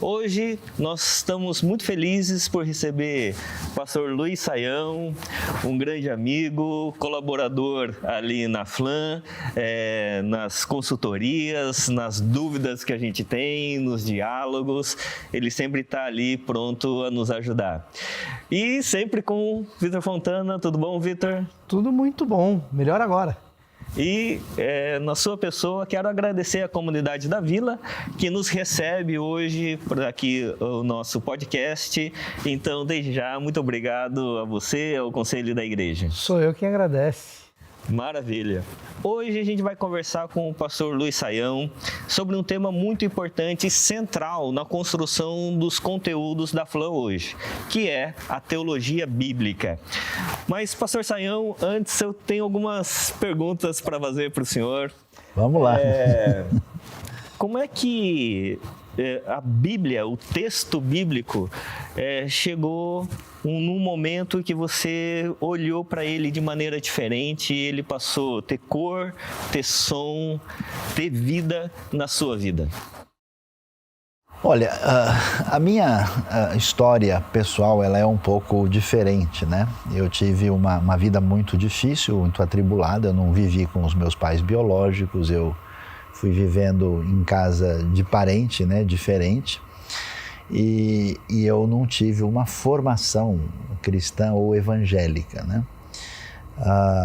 Hoje nós estamos muito felizes por receber o pastor Luiz Saião, um grande amigo, colaborador ali na FLAM, nas consultorias, nas dúvidas que a gente tem, nos diálogos. Ele sempre está ali pronto a nos ajudar. E sempre com o Vitor Fontana. Tudo bom, Vitor? Tudo muito bom, melhor agora. E na sua pessoa, quero agradecer a comunidade da Vila que nos recebe hoje por aqui o nosso podcast. Então, desde já, muito obrigado a você, ao Conselho da Igreja. Sou eu quem agradece. Maravilha. Hoje a gente vai conversar com o pastor Luiz Saião sobre um tema muito importante e central na construção dos conteúdos da FLAM hoje, que é a teologia bíblica. Mas, pastor Saião, antes eu tenho algumas perguntas para fazer para o senhor. Vamos lá. Como é que a Bíblia, o texto bíblico, chegou num momento que você olhou para ele de maneira diferente, ele passou a ter cor, ter som, ter vida na sua vida? Olha, a minha história pessoal, ela é um pouco diferente, né? Eu tive uma vida muito difícil, muito atribulada, eu não vivi com os meus pais biológicos, eu fui vivendo em casa de parente, né, diferente, e eu não tive uma formação cristã ou evangélica, né?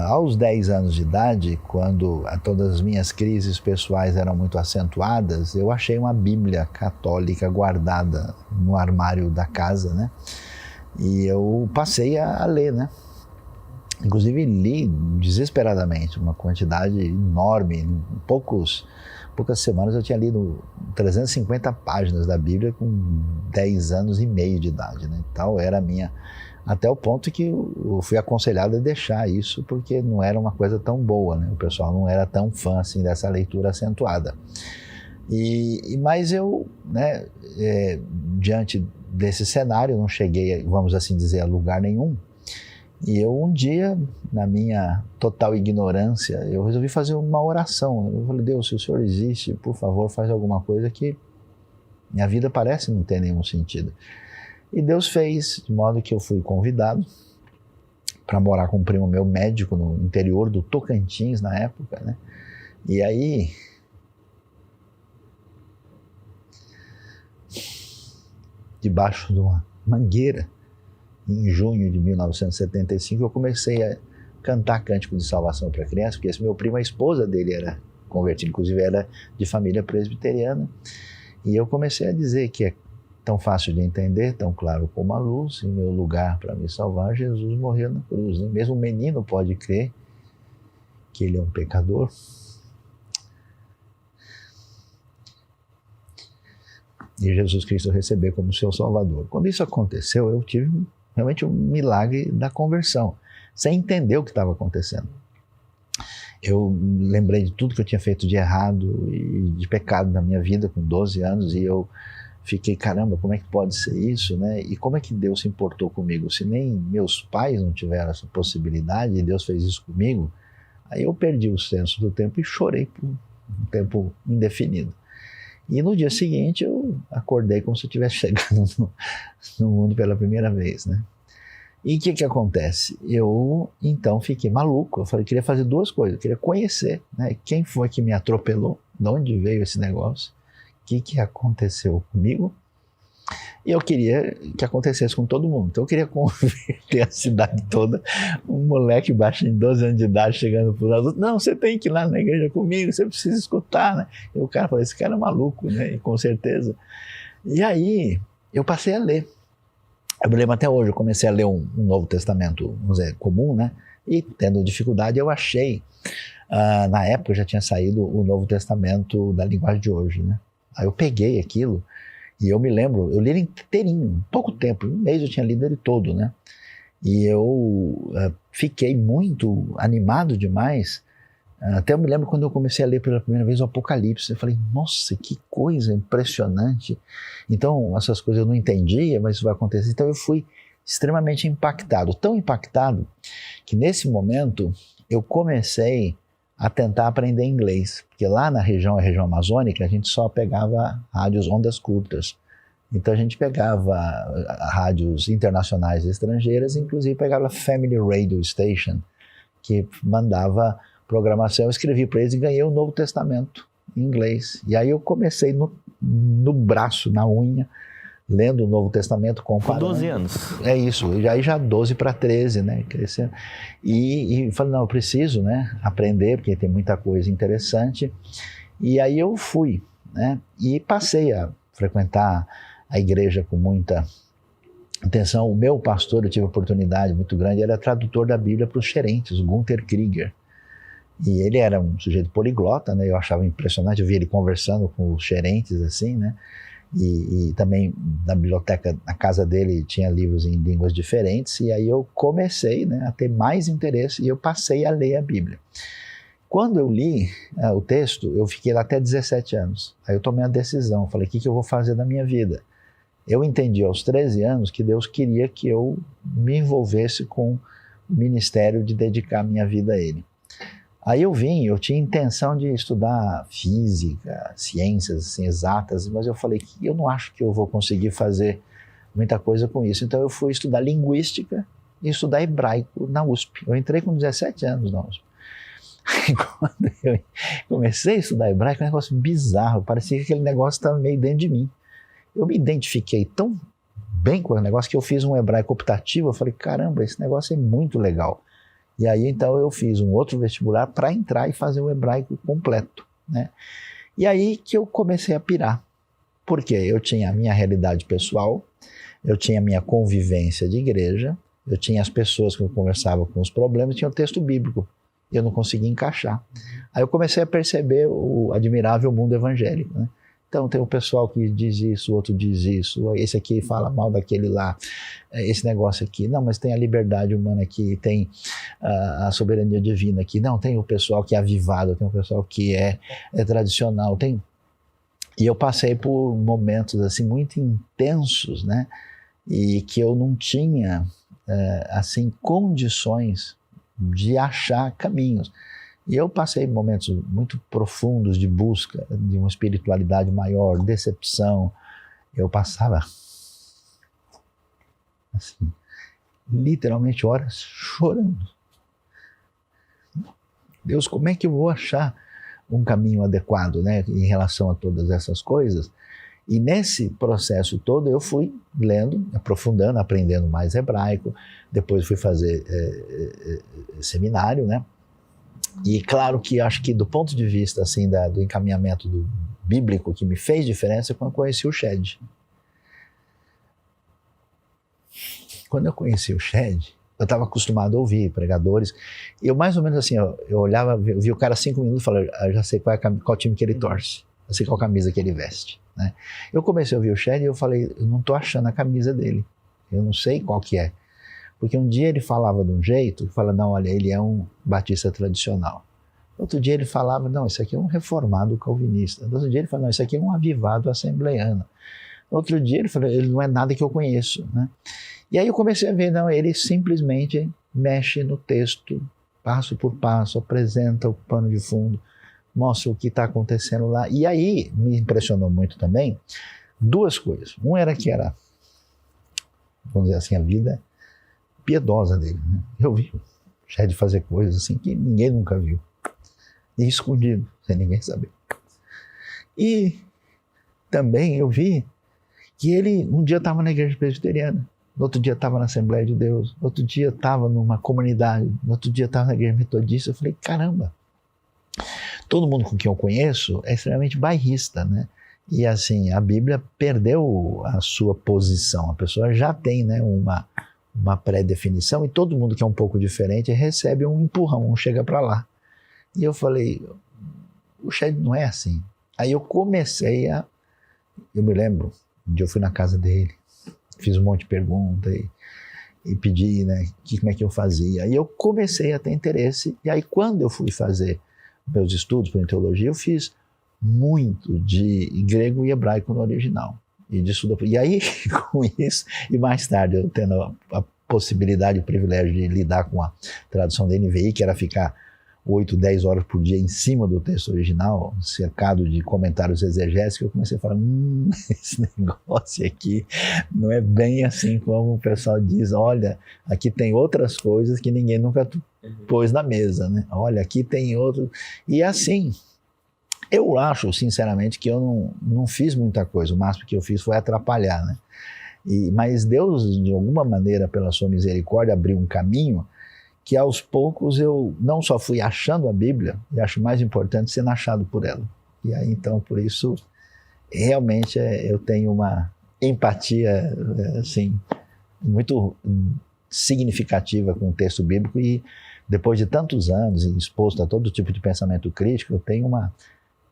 Aos 10 anos de idade, quando todas as minhas crises pessoais eram muito acentuadas, eu achei uma Bíblia católica guardada no armário da casa, né? E eu passei a ler, né? Inclusive li desesperadamente, uma quantidade enorme, em poucas semanas eu tinha lido 350 páginas da Bíblia com 10 anos e meio de idade, né? Tal era a minha, até o ponto que eu fui aconselhado a deixar isso porque não era uma coisa tão boa, né? O pessoal não era tão fã assim dessa leitura acentuada. Mas eu, né, diante desse cenário, não cheguei, vamos assim dizer, a lugar nenhum. E eu um dia, na minha total ignorância, eu resolvi fazer uma oração. Eu falei, Deus, se o Senhor existe, por favor, faz alguma coisa que minha vida parece não ter nenhum sentido. E Deus fez, de modo que eu fui convidado para morar com um primo meu médico no interior do Tocantins, na época, né? E aí, debaixo de uma mangueira, em junho de 1975, eu comecei a cantar cântico de salvação para criança, porque esse meu primo, a esposa dele era convertida, inclusive era de família presbiteriana, e eu comecei a dizer que é tão fácil de entender, tão claro como a luz, em meu lugar para me salvar, Jesus morreu na cruz, né? Mesmo um menino pode crer que ele é um pecador. E Jesus Cristo receber como seu Salvador. Quando isso aconteceu, eu tive realmente um milagre da conversão, sem entender o que estava acontecendo. Eu lembrei de tudo que eu tinha feito de errado e de pecado na minha vida com 12 anos e eu fiquei, caramba, como é que pode ser isso, né? E como é que Deus se importou comigo? Se nem meus pais não tiveram essa possibilidade e Deus fez isso comigo, aí eu perdi o senso do tempo e chorei por um tempo indefinido. E no dia seguinte eu acordei como se eu estivesse chegando no mundo pela primeira vez, né? E o que acontece? Eu então fiquei maluco, eu falei, queria fazer duas coisas, eu queria conhecer, né, quem foi que me atropelou, de onde veio esse negócio, o que aconteceu comigo, e eu queria que acontecesse com todo mundo. Então eu queria converter a cidade toda, um moleque baixinho de 12 anos de idade chegando para os adultos, não, você tem que ir lá na igreja comigo, você precisa escutar, né? E o cara falou, esse cara é maluco, né? E com certeza. E aí eu passei a ler. Eu me lembro até hoje, eu comecei a ler um Novo Testamento, vamos dizer, comum, né? E tendo dificuldade, eu achei, na época já tinha saído o Novo Testamento da linguagem de hoje, né? Aí eu peguei aquilo, e eu me lembro, eu li ele inteirinho, pouco tempo, um mês eu tinha lido ele todo, né? E eu fiquei muito animado demais, até eu me lembro quando eu comecei a ler pela primeira vez o Apocalipse, eu falei, nossa, que coisa impressionante. Então, essas coisas eu não entendia, mas isso vai acontecer. Então eu fui extremamente impactado, tão impactado, que nesse momento eu comecei a tentar aprender inglês, porque lá na região, a região amazônica, a gente só pegava rádios ondas curtas. Então a gente pegava rádios internacionais e estrangeiras, inclusive pegava a Family Radio Station, que mandava programação. Eu escrevi para eles e ganhei o Novo Testamento em inglês. E aí eu comecei no braço, na unha, lendo o Novo Testamento, comparando. Com 12 anos. É isso, e aí já 12 para 13, né, crescendo. E falei, não, eu preciso, né, aprender, porque tem muita coisa interessante. E aí eu fui, né, e passei a frequentar a igreja com muita atenção. O meu pastor, eu tive uma oportunidade muito grande, ele era tradutor da Bíblia para os xerentes, o Gunther Krieger. E ele era um sujeito poliglota, né, eu achava impressionante, eu via ele conversando com os xerentes, assim, né, e também na biblioteca, na casa dele, tinha livros em línguas diferentes, e aí eu comecei, né, a ter mais interesse e eu passei a ler a Bíblia. Quando eu li o texto, eu fiquei lá até 17 anos. Aí eu tomei uma decisão, falei, o que eu vou fazer da minha vida? Eu entendi aos 13 anos que Deus queria que eu me envolvesse com o ministério de dedicar a minha vida a Ele. Aí eu tinha intenção de estudar física, ciências assim, exatas, mas eu falei que eu não acho que eu vou conseguir fazer muita coisa com isso. Então eu fui estudar linguística e estudar hebraico na USP. Eu entrei com 17 anos na USP. E quando eu comecei a estudar hebraico, um negócio bizarro, parecia que aquele negócio estava meio dentro de mim. Eu me identifiquei tão bem com o negócio que eu fiz um hebraico optativo, eu falei, caramba, esse negócio é muito legal. E aí, então, eu fiz um outro vestibular para entrar e fazer o hebraico completo, né? E aí que eu comecei a pirar. Por quê? Eu tinha a minha realidade pessoal, eu tinha a minha convivência de igreja, eu tinha as pessoas que eu conversava com os problemas, tinha o texto bíblico, e eu não conseguia encaixar. Aí eu comecei a perceber o admirável mundo evangélico, né? Então tem o pessoal que diz isso, o outro diz isso, esse aqui fala mal daquele lá, esse negócio aqui, não, mas tem a liberdade humana aqui, tem a soberania divina aqui, não, tem o pessoal que é avivado, tem o pessoal que é tradicional, tem... E eu passei por momentos assim muito intensos, né, e que eu não tinha assim condições de achar caminhos. E eu passei momentos muito profundos de busca de uma espiritualidade maior, decepção. Eu passava, assim, literalmente horas chorando. Deus, como é que eu vou achar um caminho adequado, né, em relação a todas essas coisas? E nesse processo todo eu fui lendo, aprofundando, aprendendo mais hebraico. Depois fui fazer seminário, né? E claro que acho que do ponto de vista assim, do encaminhamento bíblico, que me fez diferença quando eu conheci o Shed. Quando eu conheci o Shed, eu estava acostumado a ouvir pregadores, e eu mais ou menos assim, eu olhava, eu via o cara 5 minutos e falava, já sei qual time que ele torce, eu sei qual camisa que ele veste, né? Eu comecei a ouvir o Shed e eu falei, eu não estou achando a camisa dele, eu não sei qual que é. Porque um dia ele falava de um jeito, fala, não, olha, ele é um batista tradicional. Outro dia ele falava, não, isso aqui é um reformado calvinista. Outro dia ele falava, não, isso aqui é um avivado assembleiano. Outro dia ele falou, ele não é nada que eu conheço, né? E aí eu comecei a ver, não, ele simplesmente mexe no texto, passo por passo, apresenta o pano de fundo, mostra o que está acontecendo lá. E aí me impressionou muito também 2 coisas. Um era que era, vamos dizer assim, a vida piedosa dele, né? Eu vi o Shed fazer coisas assim que ninguém nunca viu, e escondido, sem ninguém saber. E também eu vi que ele um dia estava na igreja presbiteriana, no outro dia estava na Assembleia de Deus, no outro dia estava numa comunidade, no outro dia estava na igreja metodista. Eu falei, caramba, todo mundo com quem eu conheço é extremamente bairrista, né? E assim, a Bíblia perdeu a sua posição, a pessoa já tem, né, uma pré-definição, e todo mundo que é um pouco diferente recebe um empurrão, chega para lá. E eu falei, o Shed não é assim. Aí eu comecei eu me lembro, um dia eu fui na casa dele, fiz um monte de perguntas e pedi, né, como é que eu fazia. Aí eu comecei a ter interesse, e aí quando eu fui fazer meus estudos para teologia, eu fiz muito de grego e hebraico no original. E aí, com isso, e mais tarde eu tendo a possibilidade e o privilégio de lidar com a tradução da NVI, que era ficar 8, 10 horas por dia em cima do texto original, cercado de comentários exegéticos, eu comecei a falar, esse negócio aqui não é bem assim como o pessoal diz, olha, aqui tem outras coisas que ninguém nunca pôs na mesa, né? Olha, aqui tem outro... E assim, eu acho, sinceramente, que eu não fiz muita coisa, o máximo que eu fiz foi atrapalhar, né? Mas Deus, de alguma maneira, pela sua misericórdia, abriu um caminho que aos poucos eu não só fui achando a Bíblia, e acho mais importante sendo achado por ela. E aí, então, por isso, realmente eu tenho uma empatia, assim, muito significativa com o texto bíblico, e depois de tantos anos exposto a todo tipo de pensamento crítico, eu tenho uma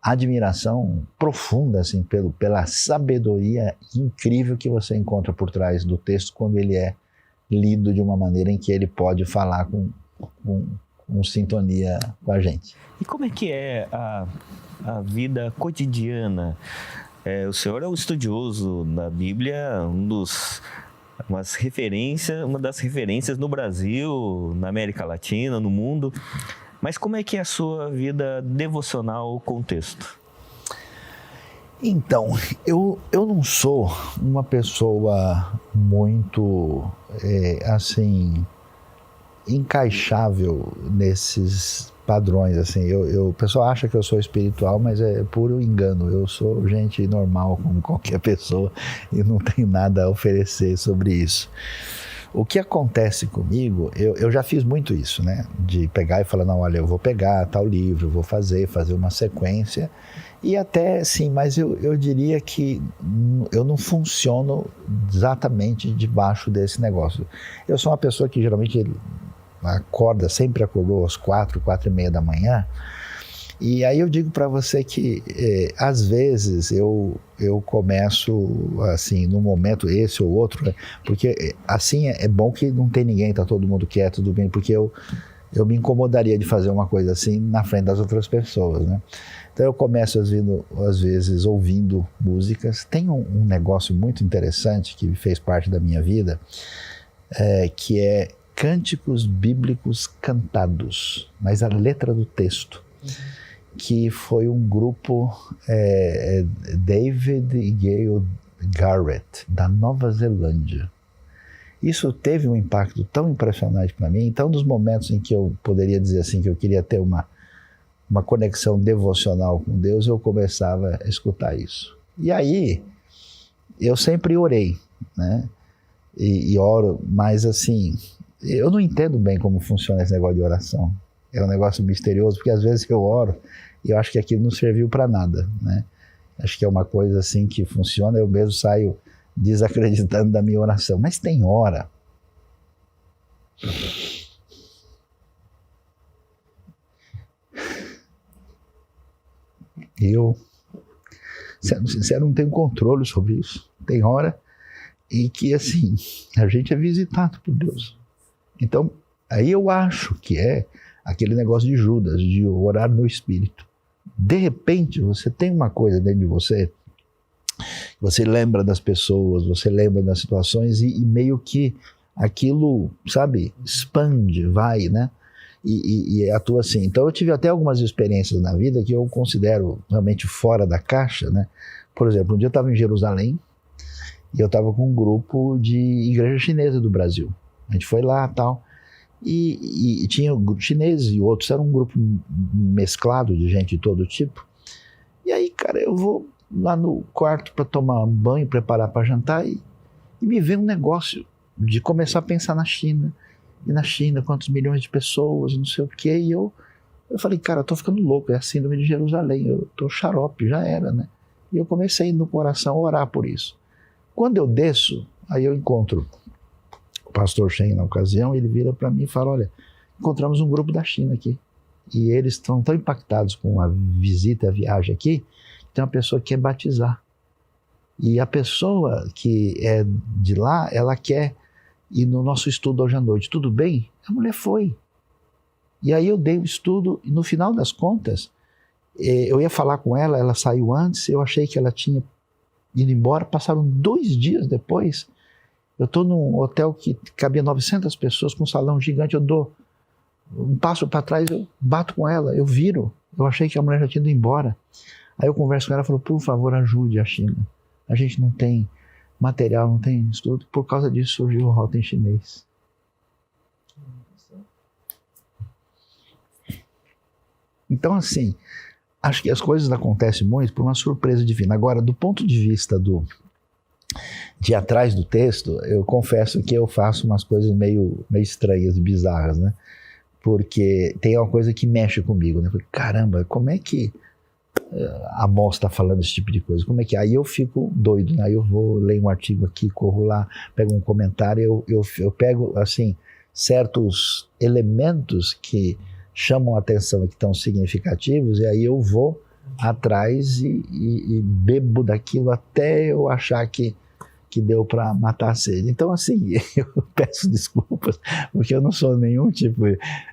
admiração profunda, assim, pela sabedoria incrível que você encontra por trás do texto quando ele é lido de uma maneira em que ele pode falar com sintonia com a gente. E como é que é a vida cotidiana? O senhor é um estudioso da Bíblia, uma das referências no Brasil, na América Latina, no mundo. Mas como é que é a sua vida devocional com o texto? Então, eu não sou uma pessoa muito, assim, encaixável nesses padrões, assim. O pessoal acha que eu sou espiritual, mas é puro engano. Eu sou gente normal, como qualquer pessoa, e não tenho nada a oferecer sobre isso. O que acontece comigo, eu já fiz muito isso, né? De pegar e falar, não, olha, eu vou pegar tal livro, vou fazer uma sequência. E até, sim, mas eu diria que eu não funciono exatamente debaixo desse negócio. Eu sou uma pessoa que geralmente sempre acordou às 4h e meia da manhã. E aí eu digo para você que, às vezes, eu começo, assim, num momento esse ou outro, né? Porque, assim, é bom que não tem ninguém, tá todo mundo quieto, tudo bem, porque eu me incomodaria de fazer uma coisa assim na frente das outras pessoas, né? Então eu começo, às vezes, ouvindo músicas. Tem um negócio muito interessante que fez parte da minha vida, que é cânticos bíblicos cantados, mas a letra do texto. Que foi um grupo, David e Gail Garrett, da Nova Zelândia. Isso teve um impacto tão impressionante para mim. Então, nos momentos em que eu poderia dizer assim, que eu queria ter uma conexão devocional com Deus, eu começava a escutar isso. E aí, eu sempre orei, né? E oro, mas assim, eu não entendo bem como funciona esse negócio de oração. É um negócio misterioso, porque às vezes eu oro e eu acho que aquilo não serviu para nada, né? Acho que é uma coisa assim que funciona, eu mesmo saio desacreditando da minha oração. Mas tem hora sendo sincero, não tenho controle sobre isso. Tem hora em que, assim, a gente é visitado por Deus. Então, aí eu acho que é aquele negócio de Judas, de orar no Espírito. De repente, você tem uma coisa dentro de você, você lembra das pessoas, você lembra das situações e meio que aquilo, sabe, expande, vai, né? E atua assim. Então eu tive até algumas experiências na vida que eu considero realmente fora da caixa, né? Por exemplo, um dia eu estava em Jerusalém e eu estava com um grupo de igreja chinesa do Brasil. A gente foi lá e tal. E tinha chineses e outros, era um grupo mesclado de gente de todo tipo. E aí, cara, eu vou lá no quarto para tomar um banho, preparar para jantar e me veio um negócio de começar a pensar na China. E na China, quantos milhões de pessoas, não sei o quê. E eu falei, cara, eu tô ficando louco, é a síndrome de Jerusalém, eu tô xarope, já era, né? E eu comecei no coração a orar por isso. Quando eu desço, aí eu encontro o pastor Shen na ocasião, ele vira para mim e fala, olha, encontramos um grupo da China aqui. E eles estão tão impactados com a visita, a viagem aqui, que tem uma pessoa que quer batizar. E a pessoa que é de lá, ela quer ir no nosso estudo hoje à noite. Tudo bem? A mulher foi. E aí eu dei o estudo, e no final das contas, eu ia falar com ela, ela saiu antes, eu achei que ela tinha ido embora, passaram 2 dias depois, eu estou num hotel que cabia 900 pessoas, com um salão gigante, eu dou um passo para trás, eu bato com ela, eu viro. Eu achei que a mulher já tinha ido embora. Aí eu converso com ela e falo, por favor, ajude a China. A gente não tem material, não tem estudo. Por causa disso surgiu o Rota em Chinês. Então, assim, acho que as coisas acontecem muito por uma surpresa divina. Agora, do ponto de vista de atrás do texto, eu confesso que eu faço umas coisas meio estranhas e bizarras, né? Porque tem uma coisa que mexe comigo, né? Caramba, como é que a Amós está falando esse tipo de coisa? Como é que... Aí eu fico doido, né? Aí eu vou ler um artigo aqui, corro lá, pego um comentário, eu pego, assim, certos elementos que chamam a atenção e que estão significativos, e aí eu vou atrás e bebo daquilo até eu achar que deu para matar a sede. Então, assim, eu peço desculpas, porque eu não sou nenhum tipo...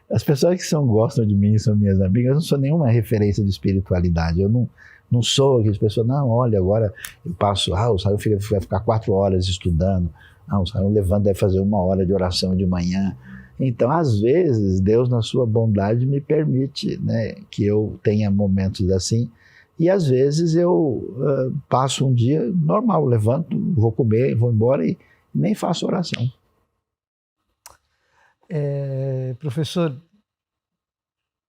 As pessoas que gostam de mim, são minhas amigas, eu não sou nenhuma referência de espiritualidade. Eu não sou aquelas pessoas, não, olha, agora eu passo... o Sayão vai ficar 4 horas estudando. O Sayão levanta, deve fazer 1 hora de oração de manhã. Então, às vezes, Deus, na sua bondade, me permite, né, que eu tenha momentos assim. E às vezes eu passo um dia normal, levanto, vou comer, vou embora e nem faço oração. Professor,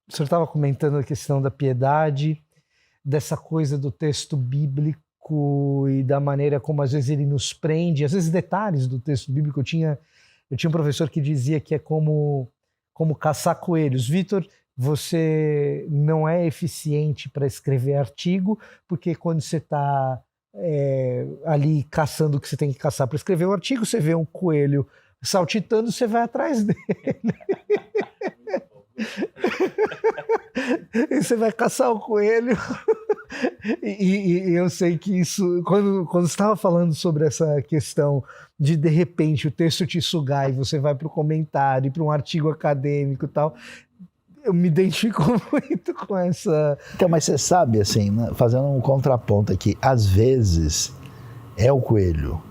o senhor estava comentando a questão da piedade, dessa coisa do texto bíblico e da maneira como às vezes ele nos prende, às vezes detalhes do texto bíblico. Eu tinha um professor que dizia que é como caçar coelhos. Vitor, você não é eficiente para escrever artigo, porque quando você está ali caçando o que você tem que caçar para escrever o artigo, você vê um coelho saltitando, você vai atrás dele. E você vai caçar o coelho. E eu sei que isso, quando você estava falando sobre essa questão de repente o texto te sugar e você vai para o comentário, para um artigo acadêmico e tal, eu me identifico muito com essa... Então, mas você sabe, assim, né, fazendo um contraponto aqui, às vezes é o coelho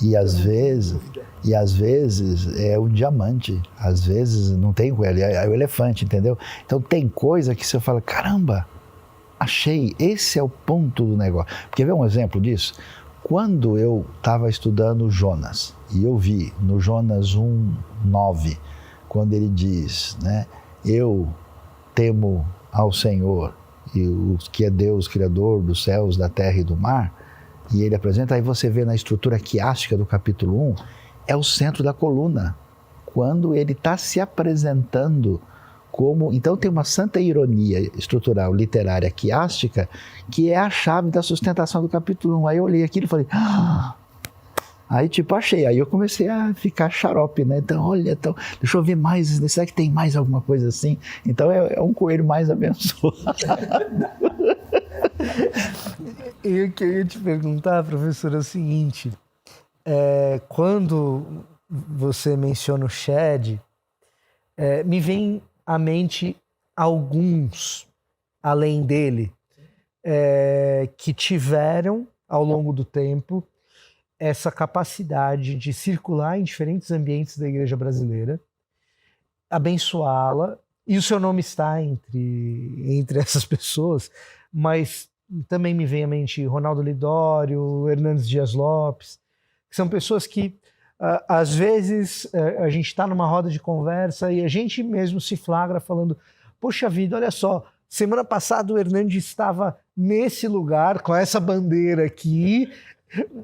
e às vezes é o diamante, às vezes não tem coelho, é o elefante, entendeu? Então tem coisa que você fala, caramba, achei, esse é o ponto do negócio. Quer ver um exemplo disso? Quando eu estava estudando Jonas, e eu vi no Jonas 1:9, quando ele diz, né, eu temo ao Senhor, e o que é Deus, Criador dos céus, da terra e do mar, e ele apresenta, aí você vê na estrutura quiástica do capítulo 1, é o centro da coluna, quando ele está se apresentando como... Então tem uma santa ironia estrutural, literária, quiástica, que é a chave da sustentação do capítulo 1. Aí eu olhei aquilo e falei... Aí tipo, achei. Aí eu comecei a ficar xarope, né? Então, olha, então, deixa eu ver mais, será que tem mais alguma coisa assim? Então é um coelho mais abençoado. E o que eu ia te perguntar, professor, é o seguinte... quando você menciona o Shed, me vem à mente alguns, além dele, que tiveram, ao longo do tempo, essa capacidade de circular em diferentes ambientes da igreja brasileira, abençoá-la, e o seu nome está entre essas pessoas, mas também me vem à mente Ronaldo Lidório, Hernandes Dias Lopes, que são pessoas que, às vezes, a gente está numa roda de conversa e a gente mesmo se flagra falando, poxa vida, olha só, semana passada o Hernandes estava nesse lugar, com essa bandeira aqui,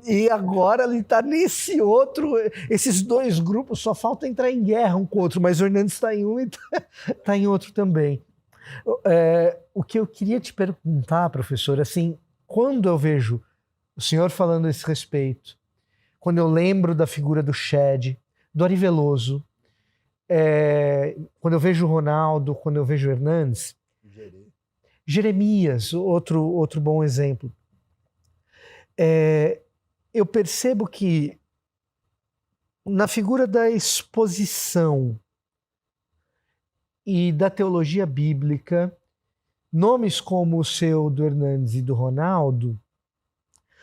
e agora ele está nesse outro, esses dois grupos só falta entrar em guerra um com o outro, mas o Hernandes está em um e está em outro também. O que eu queria te perguntar, professor, assim, quando eu vejo o senhor falando a esse respeito, quando eu lembro da figura do Shed, do Ari Veloso, quando eu vejo o Ronaldo, quando eu vejo o Hernandes, Jeremias, outro bom exemplo, eu percebo que na figura da exposição e da teologia bíblica, nomes como o seu, do Hernandes e do Ronaldo,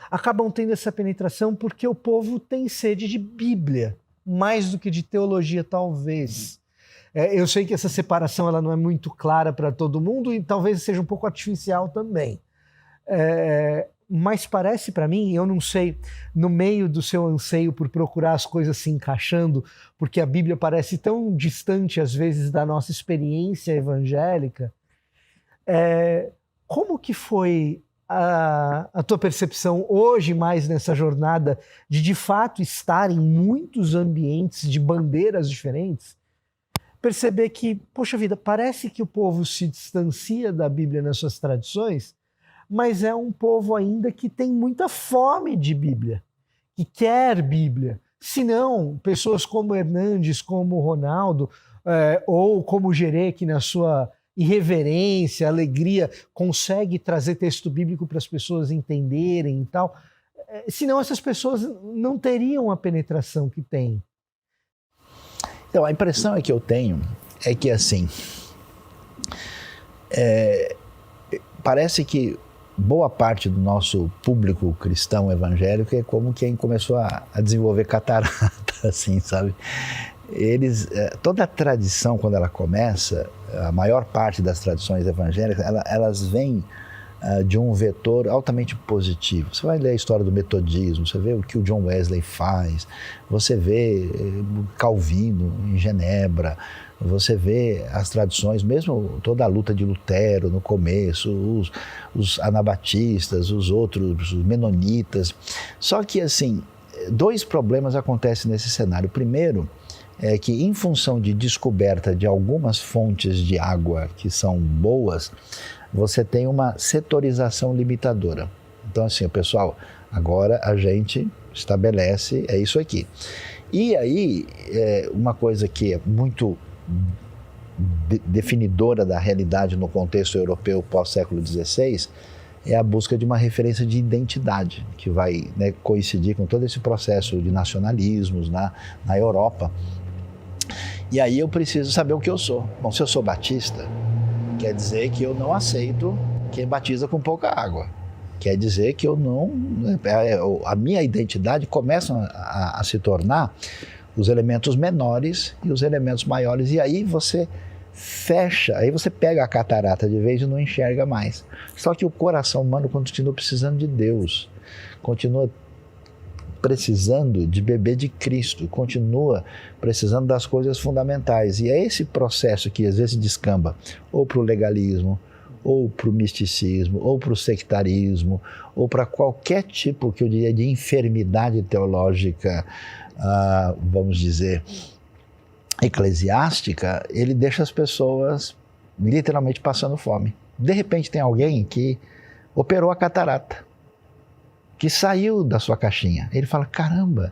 acabam tendo essa penetração porque o povo tem sede de Bíblia, mais do que de teologia, talvez. Eu sei que essa separação ela não é muito clara para todo mundo e talvez seja um pouco artificial também. Mas parece para mim, eu não sei, no meio do seu anseio por procurar as coisas se encaixando, porque a Bíblia parece tão distante às vezes da nossa experiência evangélica, como que foi a tua percepção hoje mais nessa jornada de fato estar em muitos ambientes de bandeiras diferentes? Perceber que, poxa vida, parece que o povo se distancia da Bíblia nas suas tradições, mas é um povo ainda que tem muita fome de Bíblia, que quer Bíblia. Se não, pessoas como Hernandes, como Ronaldo, ou como Gerê, que na sua irreverência, alegria, consegue trazer texto bíblico para as pessoas entenderem e tal. Senão essas pessoas não teriam a penetração que têm. Então, a impressão que eu tenho é que, assim, parece que boa parte do nosso público cristão evangélico é como quem começou a desenvolver catarata, assim, sabe? Toda a tradição, quando ela começa, a maior parte das tradições evangélicas, elas vêm de um vetor altamente positivo. Você vai ler a história do metodismo, você vê o que o John Wesley faz, você vê Calvino em Genebra, você vê as tradições, mesmo toda a luta de Lutero no começo, os anabatistas, os outros, os menonitas. Só que, assim, dois problemas acontecem nesse cenário. O primeiro é que, em função de descoberta de algumas fontes de água que são boas, você tem uma setorização limitadora. Então, assim, pessoal, agora a gente estabelece, é isso aqui. E aí, uma coisa que é muito definidora da realidade no contexto europeu pós-século XVI é a busca de uma referência de identidade, que vai, né, coincidir com todo esse processo de nacionalismos na Europa. E aí eu preciso saber o que eu sou. Bom, se eu sou batista, quer dizer que eu não aceito quem batiza com pouca água. Quer dizer que eu não... A minha identidade começa a se tornar os elementos menores e os elementos maiores. E aí você fecha, aí você pega a catarata de vez e não enxerga mais. Só que o coração humano continua precisando de Deus, continua precisando de beber de Cristo, continua precisando das coisas fundamentais. E é esse processo que às vezes descamba ou para o legalismo, ou para o misticismo, ou para o sectarismo, ou para qualquer tipo, que eu diria, de enfermidade teológica, vamos dizer, eclesiástica, ele deixa as pessoas literalmente passando fome. De repente tem alguém que operou a catarata, que saiu da sua caixinha. Ele fala, caramba,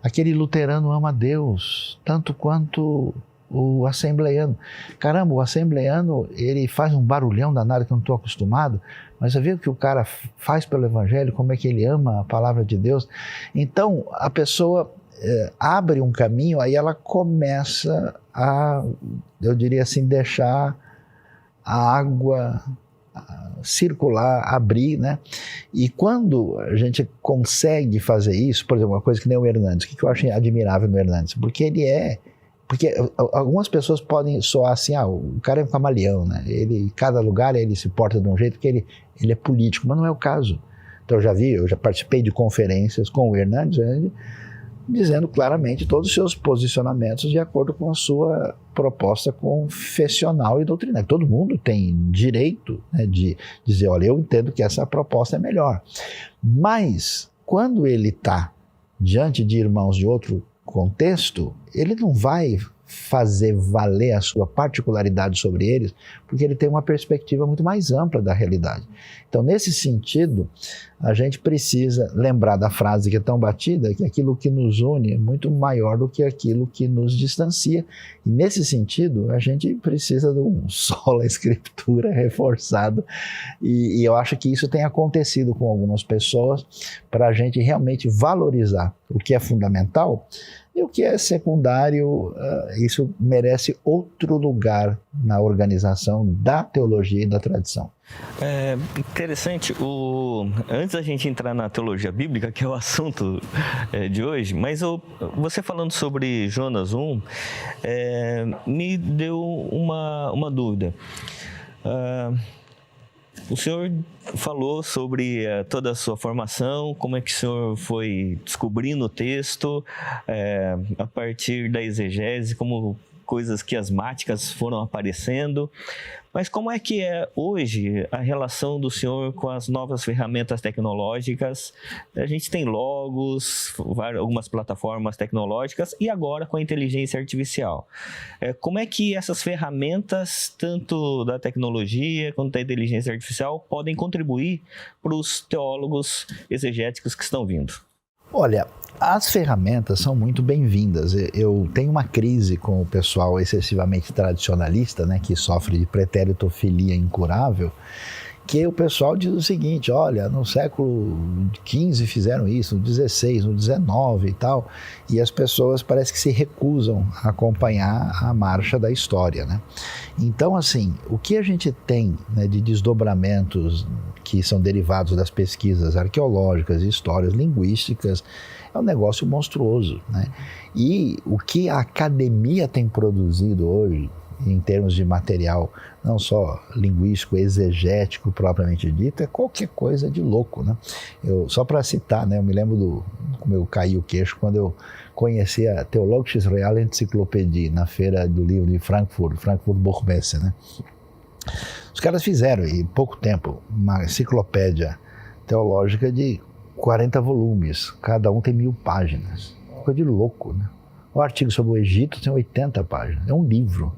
aquele luterano ama Deus tanto quanto o assembleiano. Caramba, o assembleiano, ele faz um barulhão danado que eu não estou acostumado, mas você vê o que o cara faz pelo evangelho, como é que ele ama a palavra de Deus. Então, a pessoa abre um caminho, aí ela começa a, eu diria assim, deixar a água circular, abrir, né? E quando a gente consegue fazer isso, por exemplo, uma coisa que nem o Hernandes, o que eu acho admirável no Hernandes, porque algumas pessoas podem soar assim, o cara é um camaleão, né? Em cada lugar ele se porta de um jeito porque ele é político, mas não é o caso. Então eu já participei de conferências com o Hernandes, dizendo claramente todos os seus posicionamentos de acordo com a sua proposta confessional e doutrinária. Todo mundo tem direito, né, de dizer, olha, eu entendo que essa proposta é melhor. Mas, quando ele está diante de irmãos de outro contexto, ele não vai fazer valer a sua particularidade sobre eles, porque ele tem uma perspectiva muito mais ampla da realidade. Então, nesse sentido, a gente precisa lembrar da frase que é tão batida, que aquilo que nos une é muito maior do que aquilo que nos distancia. E nesse sentido, a gente precisa de um sola escritura reforçado. E eu acho que isso tem acontecido com algumas pessoas, para a gente realmente valorizar o que é fundamental, e o que é secundário, isso merece outro lugar na organização da teologia e da tradição. É interessante, antes da gente entrar na teologia bíblica, que é o assunto de hoje, mas você falando sobre Jonas 1, me deu uma dúvida. O senhor falou sobre toda a sua formação, como é que o senhor foi descobrindo o texto a partir da exegese, como coisas quiasmáticas foram aparecendo, mas como é que é hoje a relação do senhor com as novas ferramentas tecnológicas? A gente tem Logos, algumas plataformas tecnológicas e agora com a inteligência artificial. Como é que essas ferramentas, tanto da tecnologia quanto da inteligência artificial, podem contribuir para os teólogos exegéticos que estão vindo? Olha, as ferramentas são muito bem-vindas. Eu tenho uma crise com o pessoal excessivamente tradicionalista, né, que sofre de pretéritofilia incurável, que o pessoal diz o seguinte: olha, no século XV fizeram isso, no XVI, no XIX e tal, e as pessoas parece que se recusam a acompanhar a marcha da história, né? Então, assim, o que a gente tem, né, de desdobramentos que são derivados das pesquisas arqueológicas e histórias linguísticas é um negócio monstruoso, né? E o que a academia tem produzido hoje, em termos de material, não só linguístico, exegético propriamente dito, é qualquer coisa de louco, né? Só para citar, né, eu me lembro como eu caí o queixo quando eu conheci a Theologische Reale Enzyklopädie na feira do livro de Frankfurt Buchmesse, né? Os caras fizeram, em pouco tempo, uma enciclopédia teológica de 40 volumes, cada um tem 1000 páginas. Coisa de louco, né? O artigo sobre o Egito tem 80 páginas, é um livro.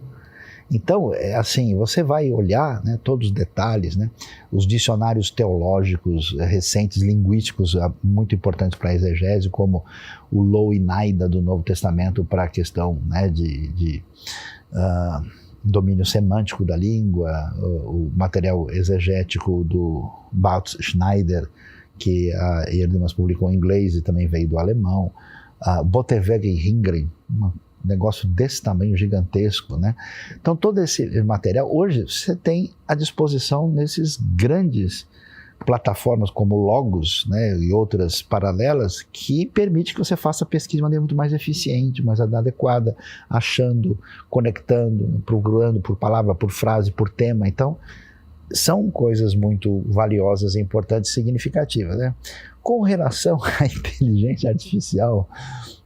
Então, assim, você vai olhar, né, todos os detalhes, né, os dicionários teológicos recentes, linguísticos, muito importantes para a exegese, como o Louinaida do Novo Testamento para a questão, né, de domínio semântico da língua, o material exegético do Bautz Schneider, que a Erdemanns publicou em inglês e também veio do alemão, Boteweg e Hingren, um negócio desse tamanho gigantesco, né? Então todo esse material hoje você tem à disposição nesses grandes plataformas como Logos, né, e outras paralelas, que permite que você faça pesquisa de maneira muito mais eficiente, mais adequada, achando, conectando, procurando por palavra, por frase, por tema. Então são coisas muito valiosas, importantes e significativas, né? Com relação à inteligência artificial,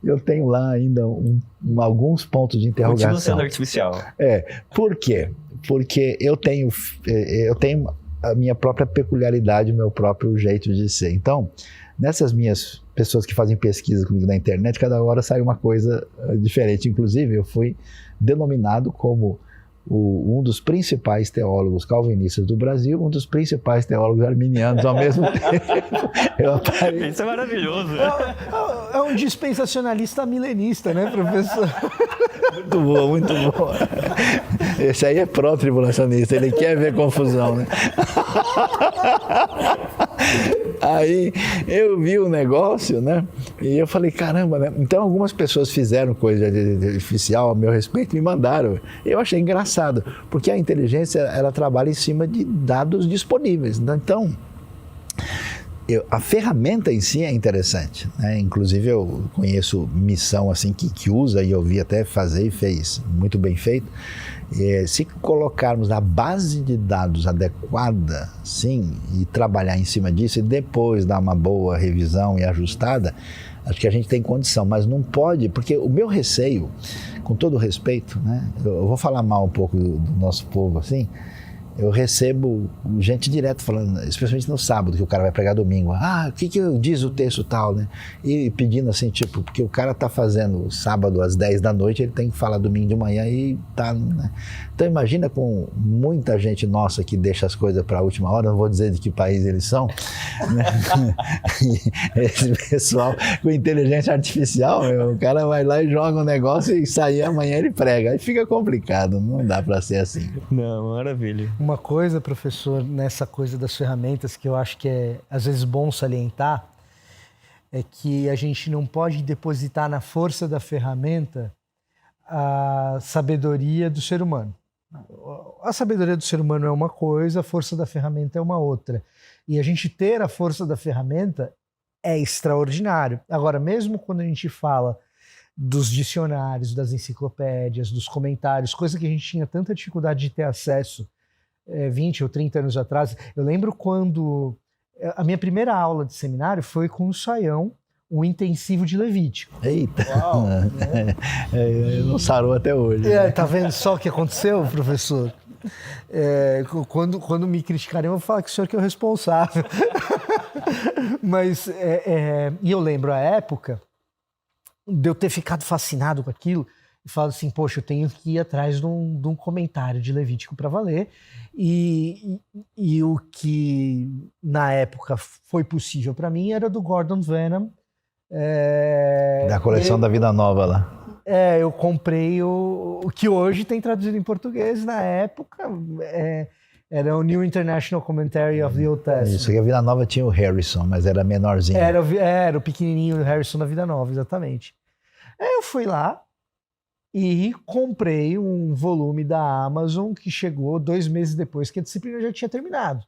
eu tenho lá ainda alguns pontos de interrogação. Continua sendo artificial. Por quê? Porque eu tenho a minha própria peculiaridade, o meu próprio jeito de ser. Então, nessas minhas pessoas que fazem pesquisa comigo na internet, cada hora sai uma coisa diferente. Inclusive, eu fui denominado como um dos principais teólogos calvinistas do Brasil, um dos principais teólogos arminianos ao mesmo tempo. Isso é maravilhoso. É um dispensacionalista milenista, né, professor? Muito bom, muito bom. Esse aí é pró-tribulacionista, ele quer ver confusão, né? Aí eu vi o negócio, né? E eu falei, caramba, né? Então algumas pessoas fizeram coisa artificial a meu respeito, me mandaram. Eu achei engraçado, porque a inteligência, ela trabalha em cima de dados disponíveis. Então, a ferramenta em si é interessante, né? Inclusive eu conheço missão assim que usa, e eu vi até fazer e fez muito bem feito. Se colocarmos a base de dados adequada, sim, e trabalhar em cima disso, e depois dar uma boa revisão e ajustada, acho que a gente tem condição, mas não pode, porque o meu receio, com todo respeito, né, eu vou falar mal um pouco do nosso povo assim, eu recebo gente direto falando, especialmente no sábado, que o cara vai pregar domingo. O que diz o texto tal, né? E pedindo assim, tipo, porque o cara tá fazendo sábado às 10 da noite, ele tem que falar domingo de manhã e tá, né? Então imagina com muita gente nossa que deixa as coisas para a última hora, não vou dizer de que país eles são, né? Esse pessoal com inteligência artificial, o cara vai lá e joga um negócio e sair amanhã ele prega. Aí fica complicado, não dá para ser assim. Não, maravilha. Uma coisa, professor, nessa coisa das ferramentas que eu acho que é às vezes bom salientar, é que a gente não pode depositar na força da ferramenta a sabedoria do ser humano. A sabedoria do ser humano é uma coisa, a força da ferramenta é uma outra. E a gente ter a força da ferramenta é extraordinário. Agora, mesmo quando a gente fala dos dicionários, das enciclopédias, dos comentários, coisa que a gente tinha tanta dificuldade de ter acesso 20 ou 30 anos atrás. Eu lembro quando a minha primeira aula de seminário foi com o Saião, um intensivo de Levítico. Eita! Uau, né? Não sarou até hoje. Tá vendo só o que aconteceu, professor? Quando me criticarem, eu vou falar que o senhor que é o responsável. Mas, e eu lembro a época de eu ter ficado fascinado com aquilo e falado assim, poxa, eu tenho que ir atrás de um comentário de Levítico para valer. E o que na época foi possível para mim era do Gordon Wenham. Da coleção da Vida Nova lá. Eu comprei o que hoje tem traduzido em português. Na época era o New International Commentary of the Old Testament. Isso, que a Vida Nova tinha o Harrison, mas era menorzinho. Era o pequenininho do Harrison da Vida Nova, exatamente. Eu fui lá e comprei um volume da Amazon que chegou 2 meses depois que a disciplina já tinha terminado.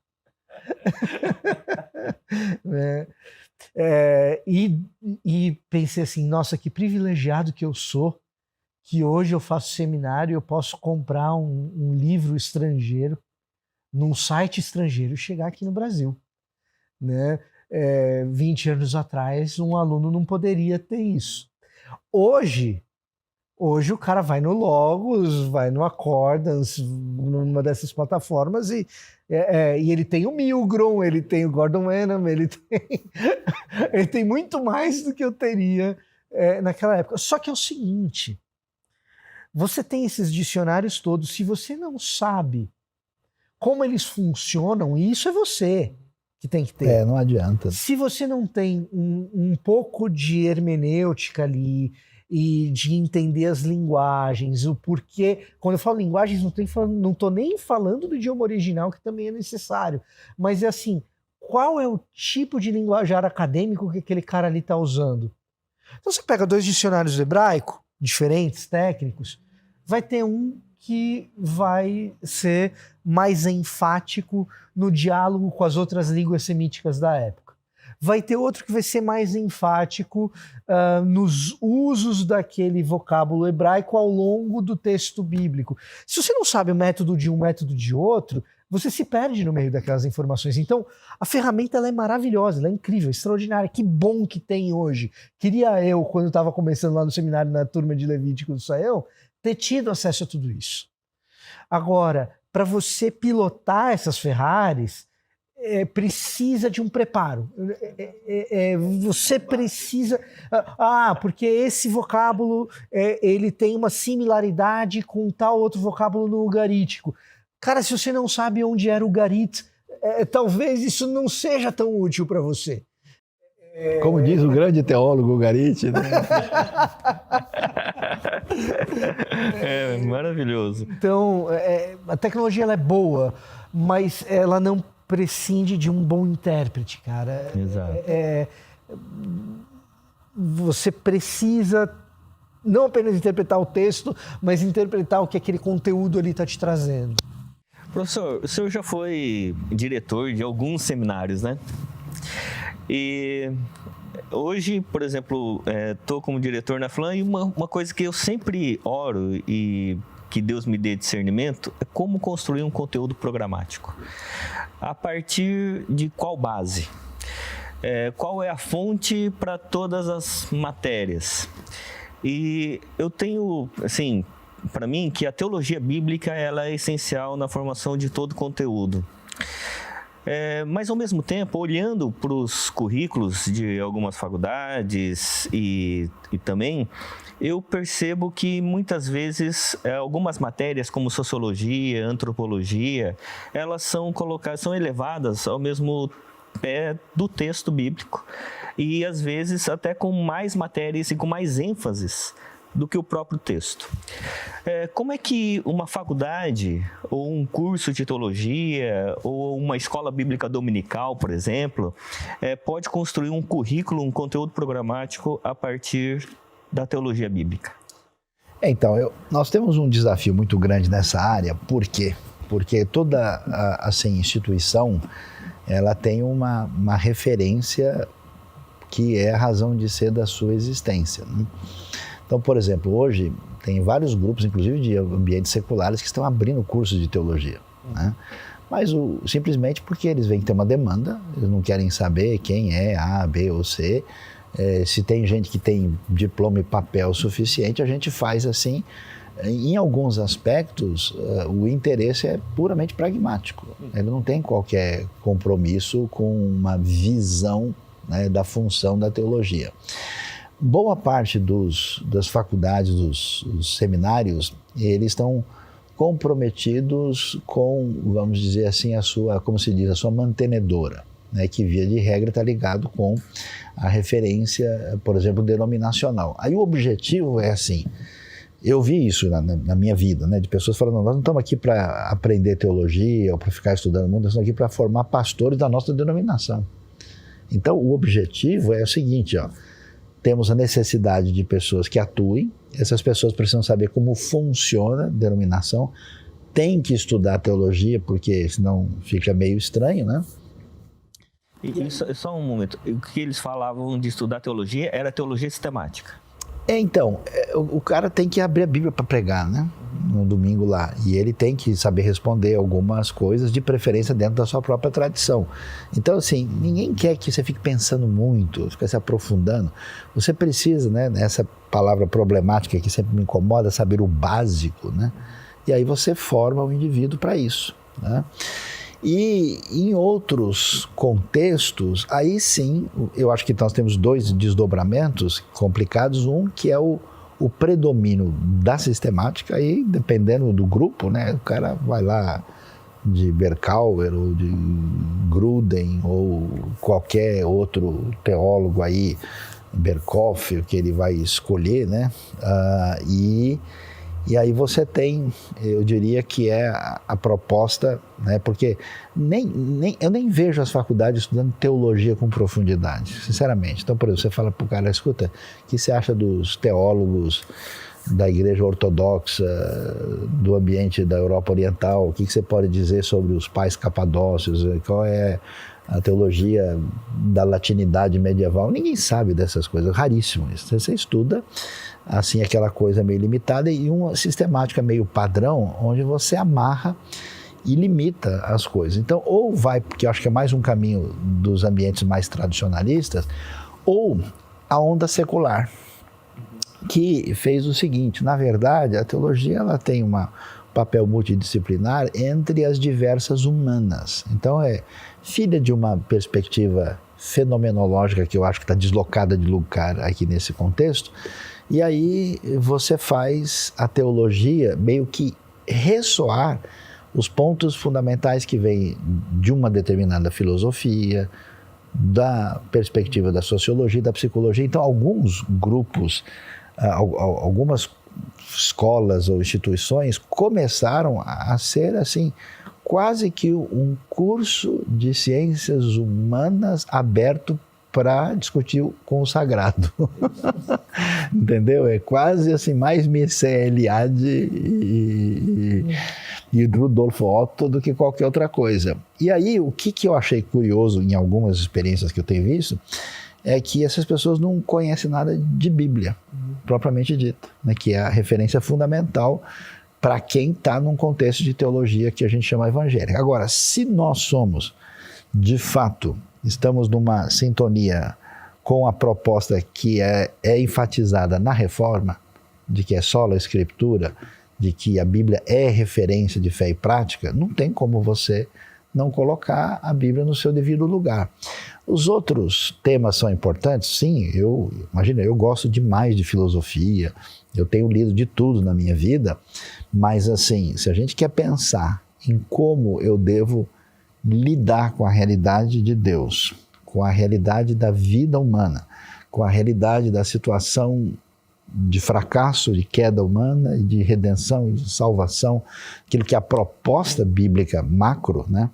E pensei assim, nossa, que privilegiado que eu sou, que hoje eu faço seminário e eu posso comprar um livro estrangeiro num site estrangeiro e chegar aqui no Brasil, né? 20 anos atrás um aluno não poderia ter isso. Hoje o cara vai no Logos, vai no Accordance, numa dessas plataformas e ele tem o Milgrom, ele tem o Gordon Wenham, ele tem muito mais do que eu teria naquela época. Só que é o seguinte, você tem esses dicionários todos, se você não sabe como eles funcionam, isso é você que tem que ter. Não adianta. Se você não tem um pouco de hermenêutica ali e de entender as linguagens, o porquê. Quando eu falo linguagens, não estou nem falando do idioma original, que também é necessário. Mas é assim, qual é o tipo de linguajar acadêmico que aquele cara ali está usando? Então você pega 2 dicionários hebraico, diferentes, técnicos, vai ter um que vai ser mais enfático no diálogo com as outras línguas semíticas da época. Vai ter outro que vai ser mais enfático nos usos daquele vocábulo hebraico ao longo do texto bíblico. Se você não sabe o método de um, método de outro, você se perde no meio daquelas informações. Então, a ferramenta ela é maravilhosa, ela é incrível, extraordinária. Que bom que tem hoje. Queria eu, quando estava começando lá no seminário, na turma de Levítico do Saião, ter tido acesso a tudo isso. Agora, para você pilotar essas Ferraris, precisa de um preparo. Você precisa... porque esse vocábulo ele tem uma similaridade com tal outro vocábulo no ugarítico. Cara, se você não sabe onde era o ugarit, talvez isso não seja tão útil para você. Como diz o grande teólogo Ugarit, né? Maravilhoso. Então, a tecnologia ela é boa, mas ela não prescinde de um bom intérprete, cara. Exato. Você precisa não apenas interpretar o texto, mas interpretar o que aquele conteúdo ali está te trazendo. Professor, o senhor já foi diretor de alguns seminários, né? E hoje, por exemplo, estou como diretor na FLAM e uma coisa que eu sempre oro e que Deus me dê discernimento é como construir um conteúdo programático. A partir de qual base? Qual é a fonte para todas as matérias? E eu tenho, assim, para mim, que a teologia bíblica ela é essencial na formação de todo conteúdo. Mas, ao mesmo tempo, olhando para os currículos de algumas faculdades e também, eu percebo que, muitas vezes, algumas matérias, como sociologia, antropologia, elas são elevadas ao mesmo pé do texto bíblico e, às vezes, até com mais matérias e com mais ênfases do que o próprio texto. Como é que uma faculdade, ou um curso de teologia, ou uma escola bíblica dominical, por exemplo, pode construir um currículo, um conteúdo programático a partir da teologia bíblica? Então, nós temos um desafio muito grande nessa área. Por quê? Porque toda assim, instituição, ela tem uma referência que é a razão de ser da sua existência, né? Então, por exemplo, hoje tem vários grupos, inclusive de ambientes seculares, que estão abrindo cursos de teologia, né? Mas simplesmente porque eles veem que tem uma demanda, eles não querem saber quem é A, B ou C. Se tem gente que tem diploma e papel suficiente, a gente faz assim. Em alguns aspectos, o interesse é puramente pragmático. Ele não tem qualquer compromisso com uma visão, né, da função da teologia. Boa parte das faculdades, dos seminários, eles estão comprometidos com, vamos dizer assim, a sua mantenedora, né, que via de regra está ligado com a referência, por exemplo, denominacional. Aí o objetivo é assim, eu vi isso na minha vida, né, de pessoas falando, nós não estamos aqui para aprender teologia ou para ficar estudando o mundo, nós estamos aqui para formar pastores da nossa denominação. Então o objetivo é o seguinte, temos a necessidade de pessoas que atuem, essas pessoas precisam saber como funciona a denominação, tem que estudar teologia, porque senão fica meio estranho, né? E só um momento, o que eles falavam de estudar teologia era teologia sistemática. Então, o cara tem que abrir a Bíblia para pregar, né? No domingo lá. E ele tem que saber responder algumas coisas, de preferência dentro da sua própria tradição. Então, assim, ninguém quer que você fique pensando muito, fique se aprofundando. Você precisa, né, nessa palavra problemática que sempre me incomoda, saber o básico, né? E aí você forma o indivíduo para isso, né? E em outros contextos, aí sim, eu acho que nós temos dois desdobramentos complicados. Um que é o predomínio da sistemática, aí dependendo do grupo, né, o cara vai lá de Berkauer ou de Gruden ou qualquer outro teólogo aí, Berkhoff, que ele vai escolher, né, e aí você tem, eu diria que é a proposta, né, porque eu nem vejo as faculdades estudando teologia com profundidade, sinceramente. Então, por exemplo, você fala para o cara, escuta, o que você acha dos teólogos da Igreja Ortodoxa, do ambiente da Europa Oriental? O que você pode dizer sobre os pais capadócios? Qual é a teologia da latinidade medieval? Ninguém sabe dessas coisas, raríssimo isso. Você estuda assim, aquela coisa meio limitada e uma sistemática meio padrão, onde você amarra e limita as coisas. Então, ou vai, porque eu acho que é mais um caminho dos ambientes mais tradicionalistas, ou a onda secular, que fez o seguinte, na verdade, a teologia ela tem um papel multidisciplinar entre as diversas humanas. Então, é filha de uma perspectiva fenomenológica que eu acho que está deslocada de lugar aqui nesse contexto. E aí você faz a teologia meio que ressoar os pontos fundamentais que vêm de uma determinada filosofia, da perspectiva da sociologia, da psicologia. Então, alguns grupos, algumas escolas ou instituições começaram a ser assim, quase que um curso de ciências humanas aberto para discutir com o sagrado. Entendeu? É quase assim, mais Mircea Eliade e Rudolfo Otto do que qualquer outra coisa. E aí, o que eu achei curioso em algumas experiências que eu tenho visto, é que essas pessoas não conhecem nada de Bíblia, propriamente dita, né, que é a referência fundamental para quem está num contexto de teologia que a gente chama evangélica. Agora, se nós somos, de fato, estamos numa sintonia com a proposta que é enfatizada na Reforma, de que é sola Escritura, de que a Bíblia é referência de fé e prática, não tem como você não colocar a Bíblia no seu devido lugar. Os outros temas são importantes? Sim, eu gosto demais de filosofia, eu tenho lido de tudo na minha vida, mas assim, se a gente quer pensar em como eu devo lidar com a realidade de Deus, com a realidade da vida humana, com a realidade da situação de fracasso, de queda humana, de redenção e de salvação, aquilo que é a proposta bíblica macro, né?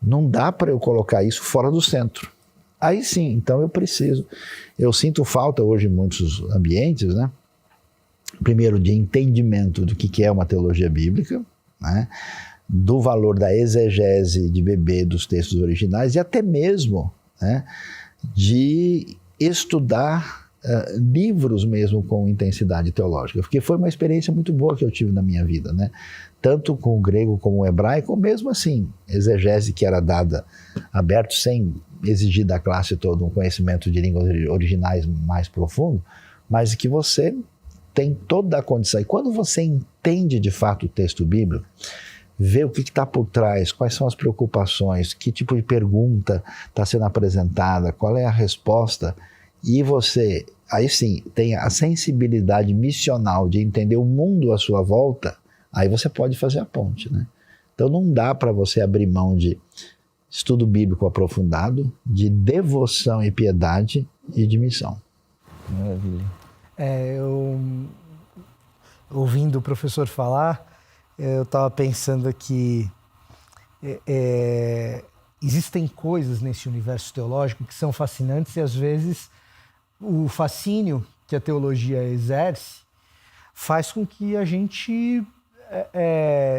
Não dá para eu colocar isso fora do centro. Aí sim, então eu sinto falta hoje em muitos ambientes, né? Primeiro, de entendimento do que é uma teologia bíblica, né? Do valor da exegese de beber dos textos originais e até mesmo, né, de estudar livros mesmo com intensidade teológica, porque foi uma experiência muito boa que eu tive na minha vida, né? Tanto com o grego como o hebraico, mesmo assim, exegese que era dada aberto, sem exigir da classe todo um conhecimento de línguas originais mais profundo, mas que você tem toda a condição. E quando você entende de fato o texto bíblico, vê o que está por trás, quais são as preocupações, que tipo de pergunta está sendo apresentada, qual é a resposta, e você, aí sim, tem a sensibilidade missional de entender o mundo à sua volta, aí você pode fazer a ponte, né? Então não dá para você abrir mão de estudo bíblico aprofundado, de devoção e piedade e de missão. Maravilha. Ouvindo o professor falar, eu estava pensando aqui, existem coisas nesse universo teológico que são fascinantes e às vezes o fascínio que a teologia exerce faz com que a gente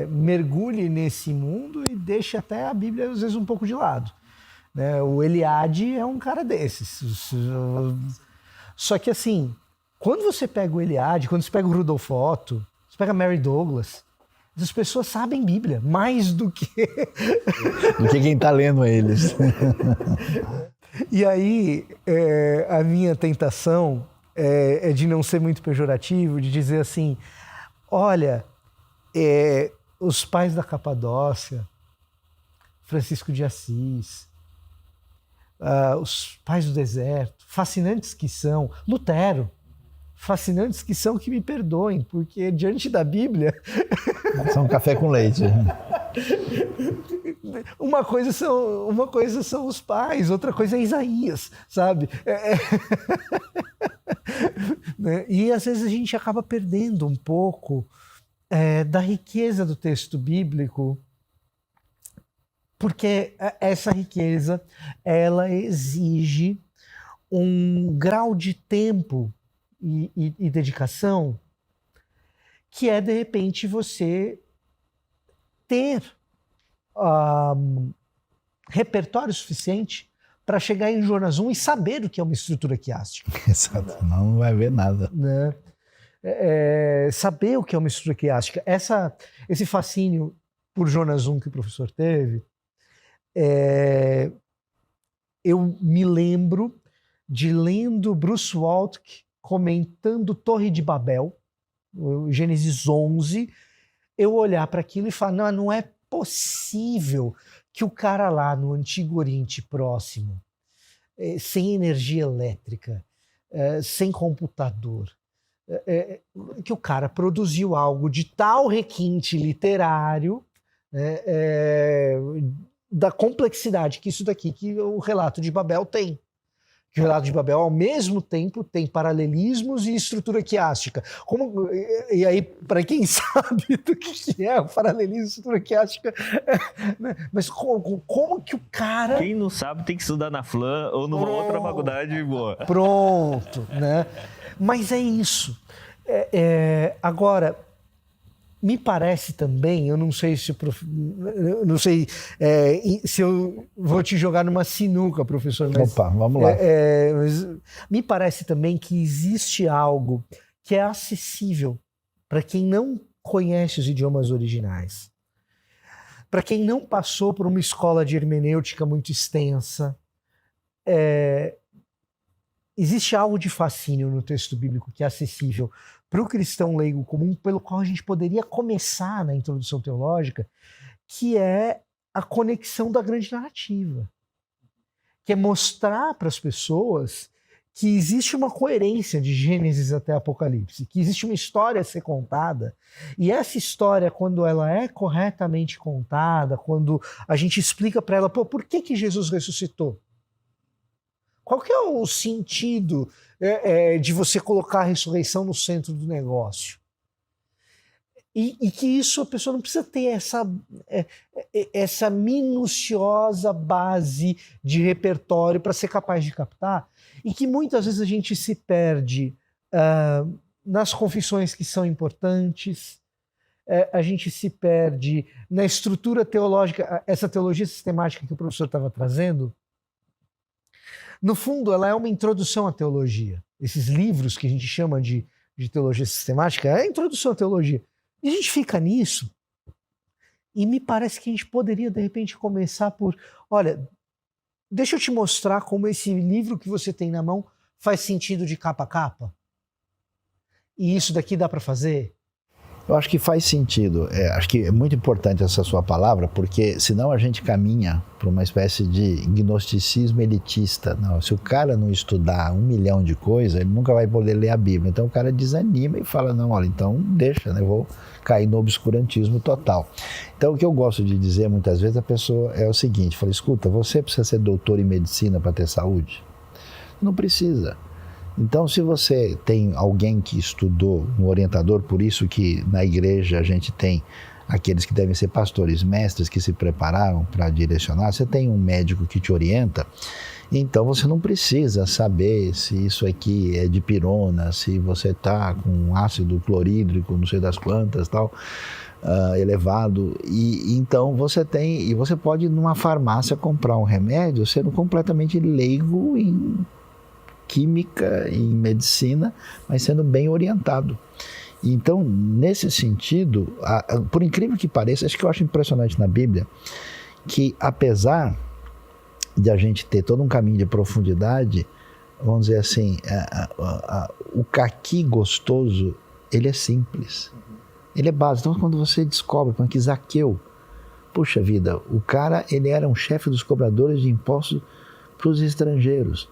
mergulhe nesse mundo e deixe até a Bíblia às vezes um pouco de lado, né? O Eliade é um cara desses. Só que assim, quando você pega o Eliade, quando você pega o Rudolf Otto, você pega Mary Douglas, as pessoas sabem Bíblia mais do que quem está lendo eles. E aí, a minha tentação é de não ser muito pejorativo, de dizer assim, olha, os pais da Capadócia, Francisco de Assis, os pais do deserto, fascinantes que são, Lutero, fascinantes que são, que me perdoem, porque diante da Bíblia... São café com leite. Uma coisa são os pais, outra coisa é Isaías, sabe? Né? E às vezes a gente acaba perdendo um pouco da riqueza do texto bíblico, porque essa riqueza, ela exige um grau de tempo e dedicação que é, de repente, você ter repertório suficiente para chegar em Jonas 1 e saber o que é uma estrutura quiástica. Exato, não vai ver nada. Né? Saber o que é uma estrutura quiástica. Esse fascínio por Jonas 1 que o professor teve, eu me lembro de lendo Bruce Waltke comentando Torre de Babel, Gênesis 11, eu olhar para aquilo e falar, não é possível que o cara lá no Antigo Oriente Próximo, sem energia elétrica, sem computador, que o cara produziu algo de tal requinte literário, da complexidade que isso daqui, que o relato de Babel tem. Que o relato de Babel, ao mesmo tempo, tem paralelismos e estrutura quiástica. E aí, para quem sabe do que é o paralelismo e estrutura quiástica, mas como que o cara... Quem não sabe tem que estudar na FLAM ou numa outra faculdade boa. Pronto, né? Mas é isso. Agora, me parece também, eu não sei se eu vou te jogar numa sinuca, professor. Mas, opa, vamos lá. Mas me parece também que existe algo que é acessível para quem não conhece os idiomas originais, para quem não passou por uma escola de hermenêutica muito extensa. Existe algo de fascínio no texto bíblico que é acessível para o cristão leigo comum, pelo qual a gente poderia começar na introdução teológica, que é a conexão da grande narrativa, que é mostrar para as pessoas que existe uma coerência de Gênesis até Apocalipse, que existe uma história a ser contada, e essa história, quando ela é corretamente contada, quando a gente explica para ela, por que Jesus ressuscitou? Qual que é o sentido de você colocar a ressurreição no centro do negócio? E que isso a pessoa não precisa ter essa minuciosa base de repertório para ser capaz de captar, e que muitas vezes a gente se perde nas confissões que são importantes, a gente se perde na estrutura teológica, essa teologia sistemática que o professor estava trazendo. No fundo, ela é uma introdução à teologia. Esses livros que a gente chama de teologia sistemática é a introdução à teologia. E a gente fica nisso, e me parece que a gente poderia, de repente, começar por, olha, deixa eu te mostrar como esse livro que você tem na mão faz sentido de capa a capa. E isso daqui dá para fazer? Eu acho que faz sentido. Acho que é muito importante essa sua palavra, porque senão a gente caminha para uma espécie de gnosticismo elitista. Não, se o cara não estudar 1 milhão de coisas, ele nunca vai poder ler a Bíblia. Então o cara desanima e fala, não, olha, então deixa, né? Eu vou cair no obscurantismo total. Então o que eu gosto de dizer muitas vezes a pessoa é o seguinte, fala, escuta, você precisa ser doutor em medicina para ter saúde? Não precisa. Então, se você tem alguém que estudou, um orientador, por isso que na igreja a gente tem aqueles que devem ser pastores, mestres que se prepararam para direcionar, você tem um médico que te orienta, então você não precisa saber se isso aqui é dipirona, se você está com ácido clorídrico, não sei das quantas, tal, elevado, e então você pode numa farmácia comprar um remédio sendo completamente leigo em química, em medicina, mas sendo bem orientado. Então, nesse sentido, por incrível que pareça, acho que eu acho impressionante na Bíblia, que apesar de a gente ter todo um caminho de profundidade, vamos dizer assim, o caqui gostoso, ele é simples. Ele é básico. Então, quando você descobre, que Zaqueu, puxa vida, o cara, ele era um chefe dos cobradores de impostos para os estrangeiros.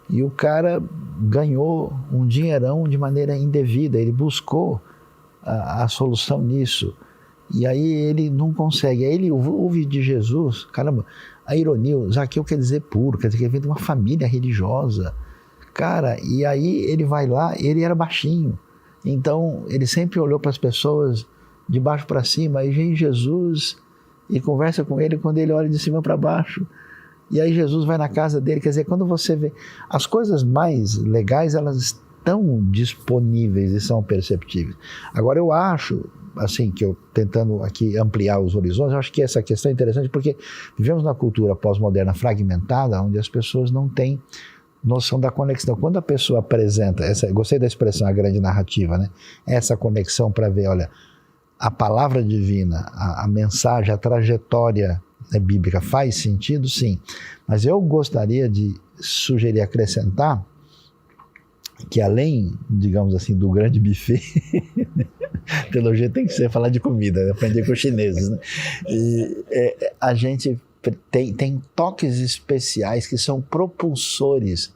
E o cara ganhou um dinheirão de maneira indevida, ele buscou a solução nisso. E aí ele não consegue. Aí ele ouve de Jesus, caramba, a ironia, Zaqueu quer dizer puro, quer dizer que ele vem de uma família religiosa. Cara, e aí ele vai lá, ele era baixinho. Então ele sempre olhou para as pessoas de baixo para cima, aí vem Jesus e conversa com ele quando ele olha de cima para baixo. E aí Jesus vai na casa dele, quer dizer, quando você vê as coisas mais legais, elas estão disponíveis e são perceptíveis. Agora eu acho, assim, que eu tentando aqui ampliar os horizontes, eu acho que essa questão é interessante porque vivemos numa cultura pós-moderna fragmentada, onde as pessoas não têm noção da conexão. Quando a pessoa apresenta, gostei da expressão, a grande narrativa, né? Essa conexão para ver, olha, a palavra divina, a mensagem, a trajetória bíblica faz sentido, sim. Mas eu gostaria de sugerir, acrescentar, que além, digamos assim, do grande buffet, teologia tem que ser falar de comida, aprender com os chineses, né? A gente tem toques especiais que são propulsores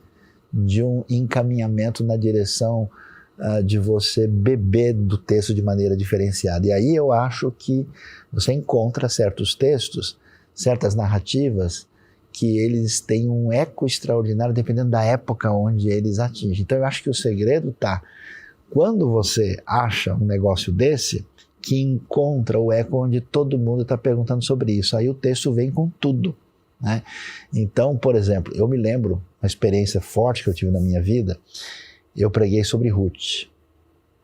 de um encaminhamento na direção de você beber do texto de maneira diferenciada. E aí eu acho que você encontra certos textos, certas narrativas, que eles têm um eco extraordinário dependendo da época onde eles atingem. Então eu acho que o segredo está, quando você acha um negócio desse, que encontra o eco onde todo mundo está perguntando sobre isso. Aí o texto vem com tudo, né? Então, por exemplo, eu me lembro, uma experiência forte que eu tive na minha vida, eu preguei sobre Ruth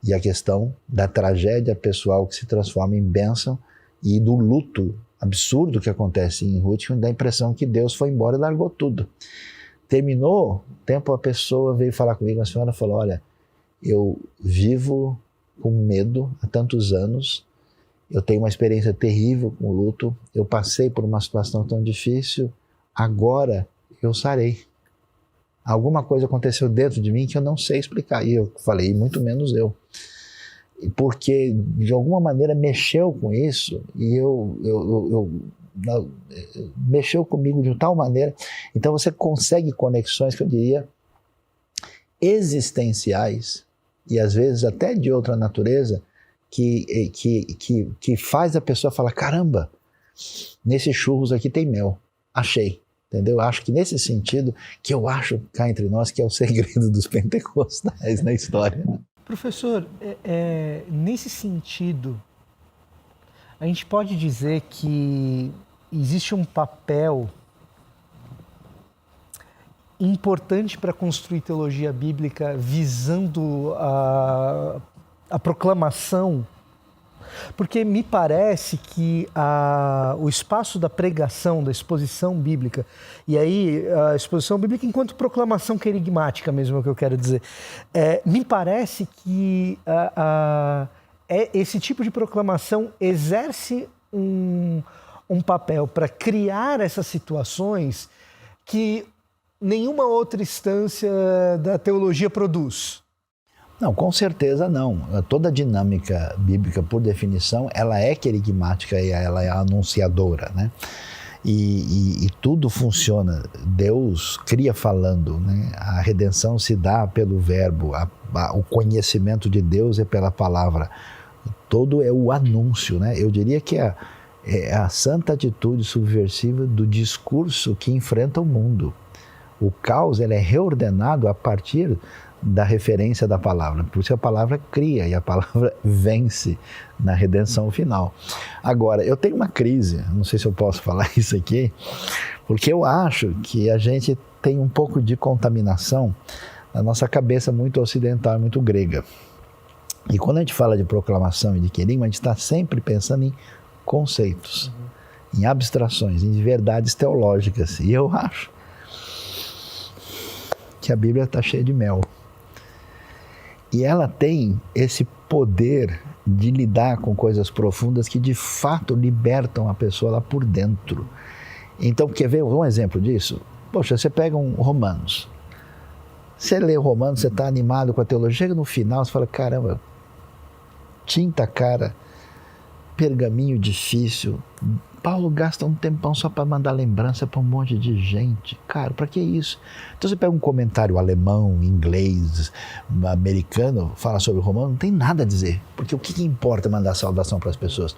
e a questão da tragédia pessoal que se transforma em bênção e do luto absurdo que acontece em Ruth, que dá a impressão que Deus foi embora e largou tudo. Terminou o tempo, a pessoa veio falar comigo, a senhora falou, olha, eu vivo com medo há tantos anos, eu tenho uma experiência terrível com o luto, eu passei por uma situação tão difícil, agora eu sarei. Alguma coisa aconteceu dentro de mim que eu não sei explicar. E eu falei, muito menos eu. Porque, de alguma maneira, mexeu com isso e mexeu comigo de tal maneira. Então, você consegue conexões, que eu diria, existenciais e, às vezes, até de outra natureza, que faz a pessoa falar, caramba, nesse churros aqui tem mel. Achei. Entendeu? Eu acho que nesse sentido, que eu acho cá entre nós que é o segredo dos pentecostais na história. Professor, nesse sentido, a gente pode dizer que existe um papel importante para construir teologia bíblica visando a proclamação, porque me parece que o espaço da pregação, da exposição bíblica, e aí a exposição bíblica enquanto proclamação querigmática mesmo é o que eu quero dizer, me parece que esse tipo de proclamação exerce um papel para criar essas situações que nenhuma outra instância da teologia produz. Não, com certeza não. Toda dinâmica bíblica, por definição, ela é querigmática e ela é anunciadora, né? E tudo funciona. Deus cria falando, né? A redenção se dá pelo verbo, o conhecimento de Deus é pela palavra. Todo é o anúncio, né? Eu diria que é a santa atitude subversiva do discurso que enfrenta o mundo. O caos ele é reordenado a partir da referência da palavra. Por isso a palavra cria e a palavra vence na redenção final. Agora, eu tenho uma crise, não sei se eu posso falar isso aqui, porque eu acho que a gente tem um pouco de contaminação na nossa cabeça muito ocidental, muito grega. E quando a gente fala de proclamação e de querigma, a gente está sempre pensando em conceitos, em abstrações, em verdades teológicas. E eu acho que a Bíblia está cheia de mel. E ela tem esse poder de lidar com coisas profundas que de fato libertam a pessoa lá por dentro. Então, quer ver um exemplo disso? Poxa, você pega um Romanos. Você lê o Romanos, você está animado com a teologia, chega no final, você fala, caramba, tinta cara, pergaminho difícil. Paulo gasta um tempão só para mandar lembrança para um monte de gente. Cara, para que isso? Então você pega um comentário alemão, inglês, americano, fala sobre o Romano, não tem nada a dizer. Porque o que importa mandar saudação para as pessoas?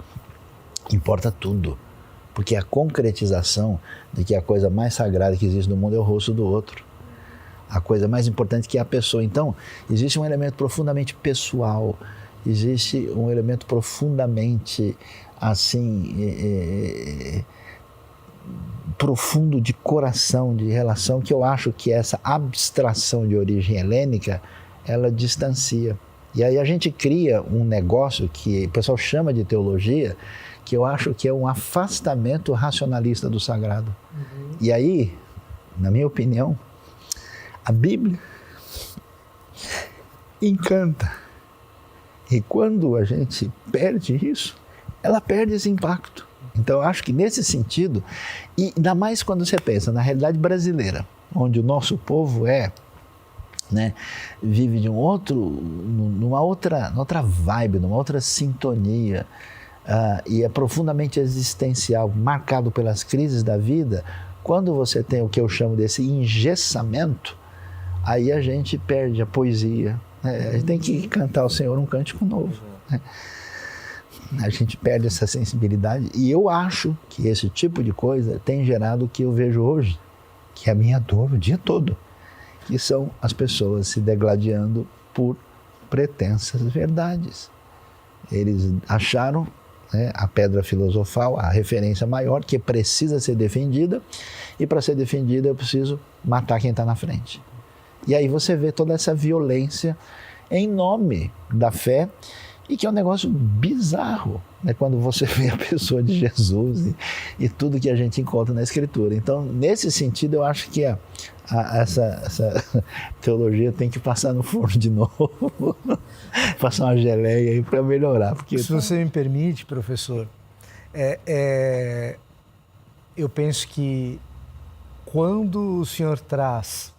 Importa tudo. Porque é a concretização de que a coisa mais sagrada que existe no mundo é o rosto do outro. A coisa mais importante que é a pessoa. Então, existe um elemento profundamente pessoal, existe um elemento profundamente assim, profundo de coração, de relação, que eu acho que essa abstração de origem helênica, ela distancia. E aí a gente cria um negócio que o pessoal chama de teologia, que eu acho que é um afastamento racionalista do sagrado. E aí, na minha opinião, a Bíblia encanta. E quando a gente perde isso, ela perde esse impacto. Então, eu acho que nesse sentido, e ainda mais quando você pensa na realidade brasileira, onde o nosso povo vive de numa outra vibe, numa outra sintonia, e é profundamente existencial, marcado pelas crises da vida, quando você tem o que eu chamo desse engessamento, aí a gente perde a poesia. A gente tem que cantar ao Senhor um cântico novo. A gente perde essa sensibilidade e eu acho que esse tipo de coisa tem gerado o que eu vejo hoje, que é a minha dor o dia todo, que são as pessoas se degladiando por pretensas verdades. Eles acharam a pedra filosofal, a referência maior, que precisa ser defendida, e para ser defendida eu preciso matar quem está na frente. E aí você vê toda essa violência em nome da fé, e que é um negócio bizarro, né? Quando você vê a pessoa de Jesus e tudo que a gente encontra na Escritura. Então, nesse sentido, eu acho que essa teologia tem que passar no forno de novo, passar uma geleia aí para melhorar. Porque se você me permite, professor, eu penso que quando o senhor traz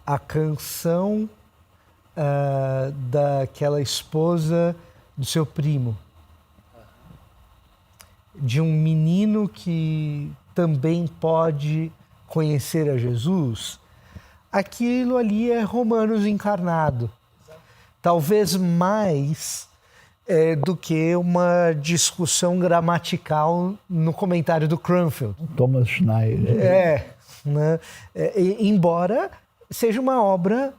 a canção daquela esposa do seu primo, de um menino que também pode conhecer a Jesus, aquilo ali é Romanos encarnado. Talvez mais do que uma discussão gramatical no comentário do Cranfield. Thomas Schneider. Né? Embora seja uma obra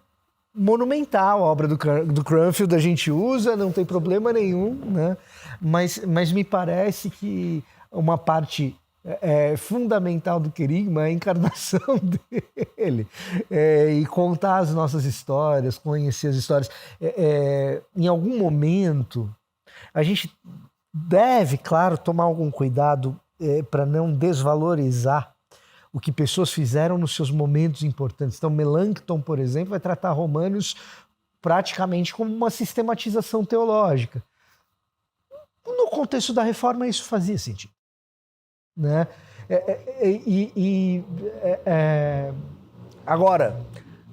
monumental, a obra do Cranfield a gente usa, não tem problema nenhum, né? Mas me parece que uma parte fundamental do querigma é a encarnação dele, e contar as nossas histórias, conhecer as histórias. Em algum momento, a gente deve, claro, tomar algum cuidado para não desvalorizar o que pessoas fizeram nos seus momentos importantes. Então, Melanchthon, por exemplo, vai tratar Romanos praticamente como uma sistematização teológica. No contexto da Reforma, isso fazia sentido, né? Agora,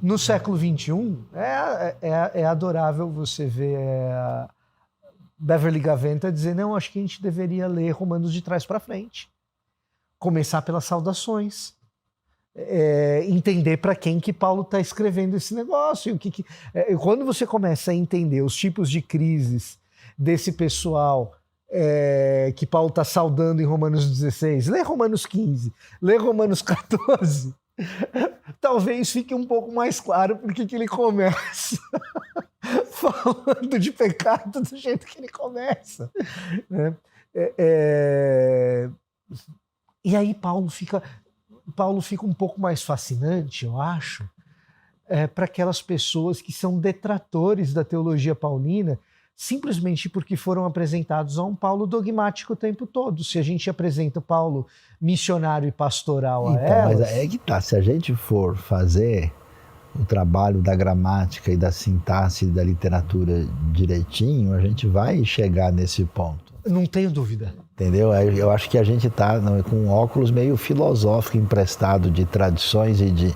no século XXI, é adorável você ver Beverly Gaventa dizer: não, acho que a gente deveria ler Romanos de trás para frente. Começar pelas saudações, entender para quem que Paulo está escrevendo esse negócio. Quando você começa a entender os tipos de crises desse pessoal que Paulo está saudando em Romanos 16, lê Romanos 15, lê Romanos 14, talvez fique um pouco mais claro porque que ele começa falando de pecado do jeito que ele começa, né? E aí Paulo fica um pouco mais fascinante, eu acho, para aquelas pessoas que são detratores da teologia paulina, simplesmente porque foram apresentados a um Paulo dogmático o tempo todo. Se a gente apresenta o Paulo missionário e pastoral a elas... Mas é que tá, se a gente for fazer o trabalho da gramática e da sintaxe da literatura direitinho, a gente vai chegar nesse ponto. Não tenho dúvida. Entendeu? Eu acho que a gente está com um óculos meio filosófico emprestado de tradições e de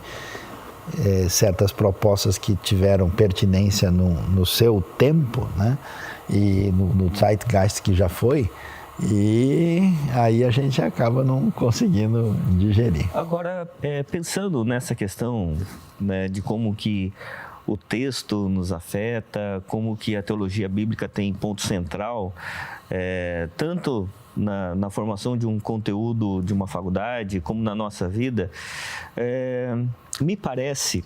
certas propostas que tiveram pertinência no seu tempo, né? E no zeitgeist que já foi, e aí a gente acaba não conseguindo digerir. Agora, pensando nessa questão, né, de como que o texto nos afeta, como que a teologia bíblica tem ponto central, tanto na formação de um conteúdo de uma faculdade, como na nossa vida, me parece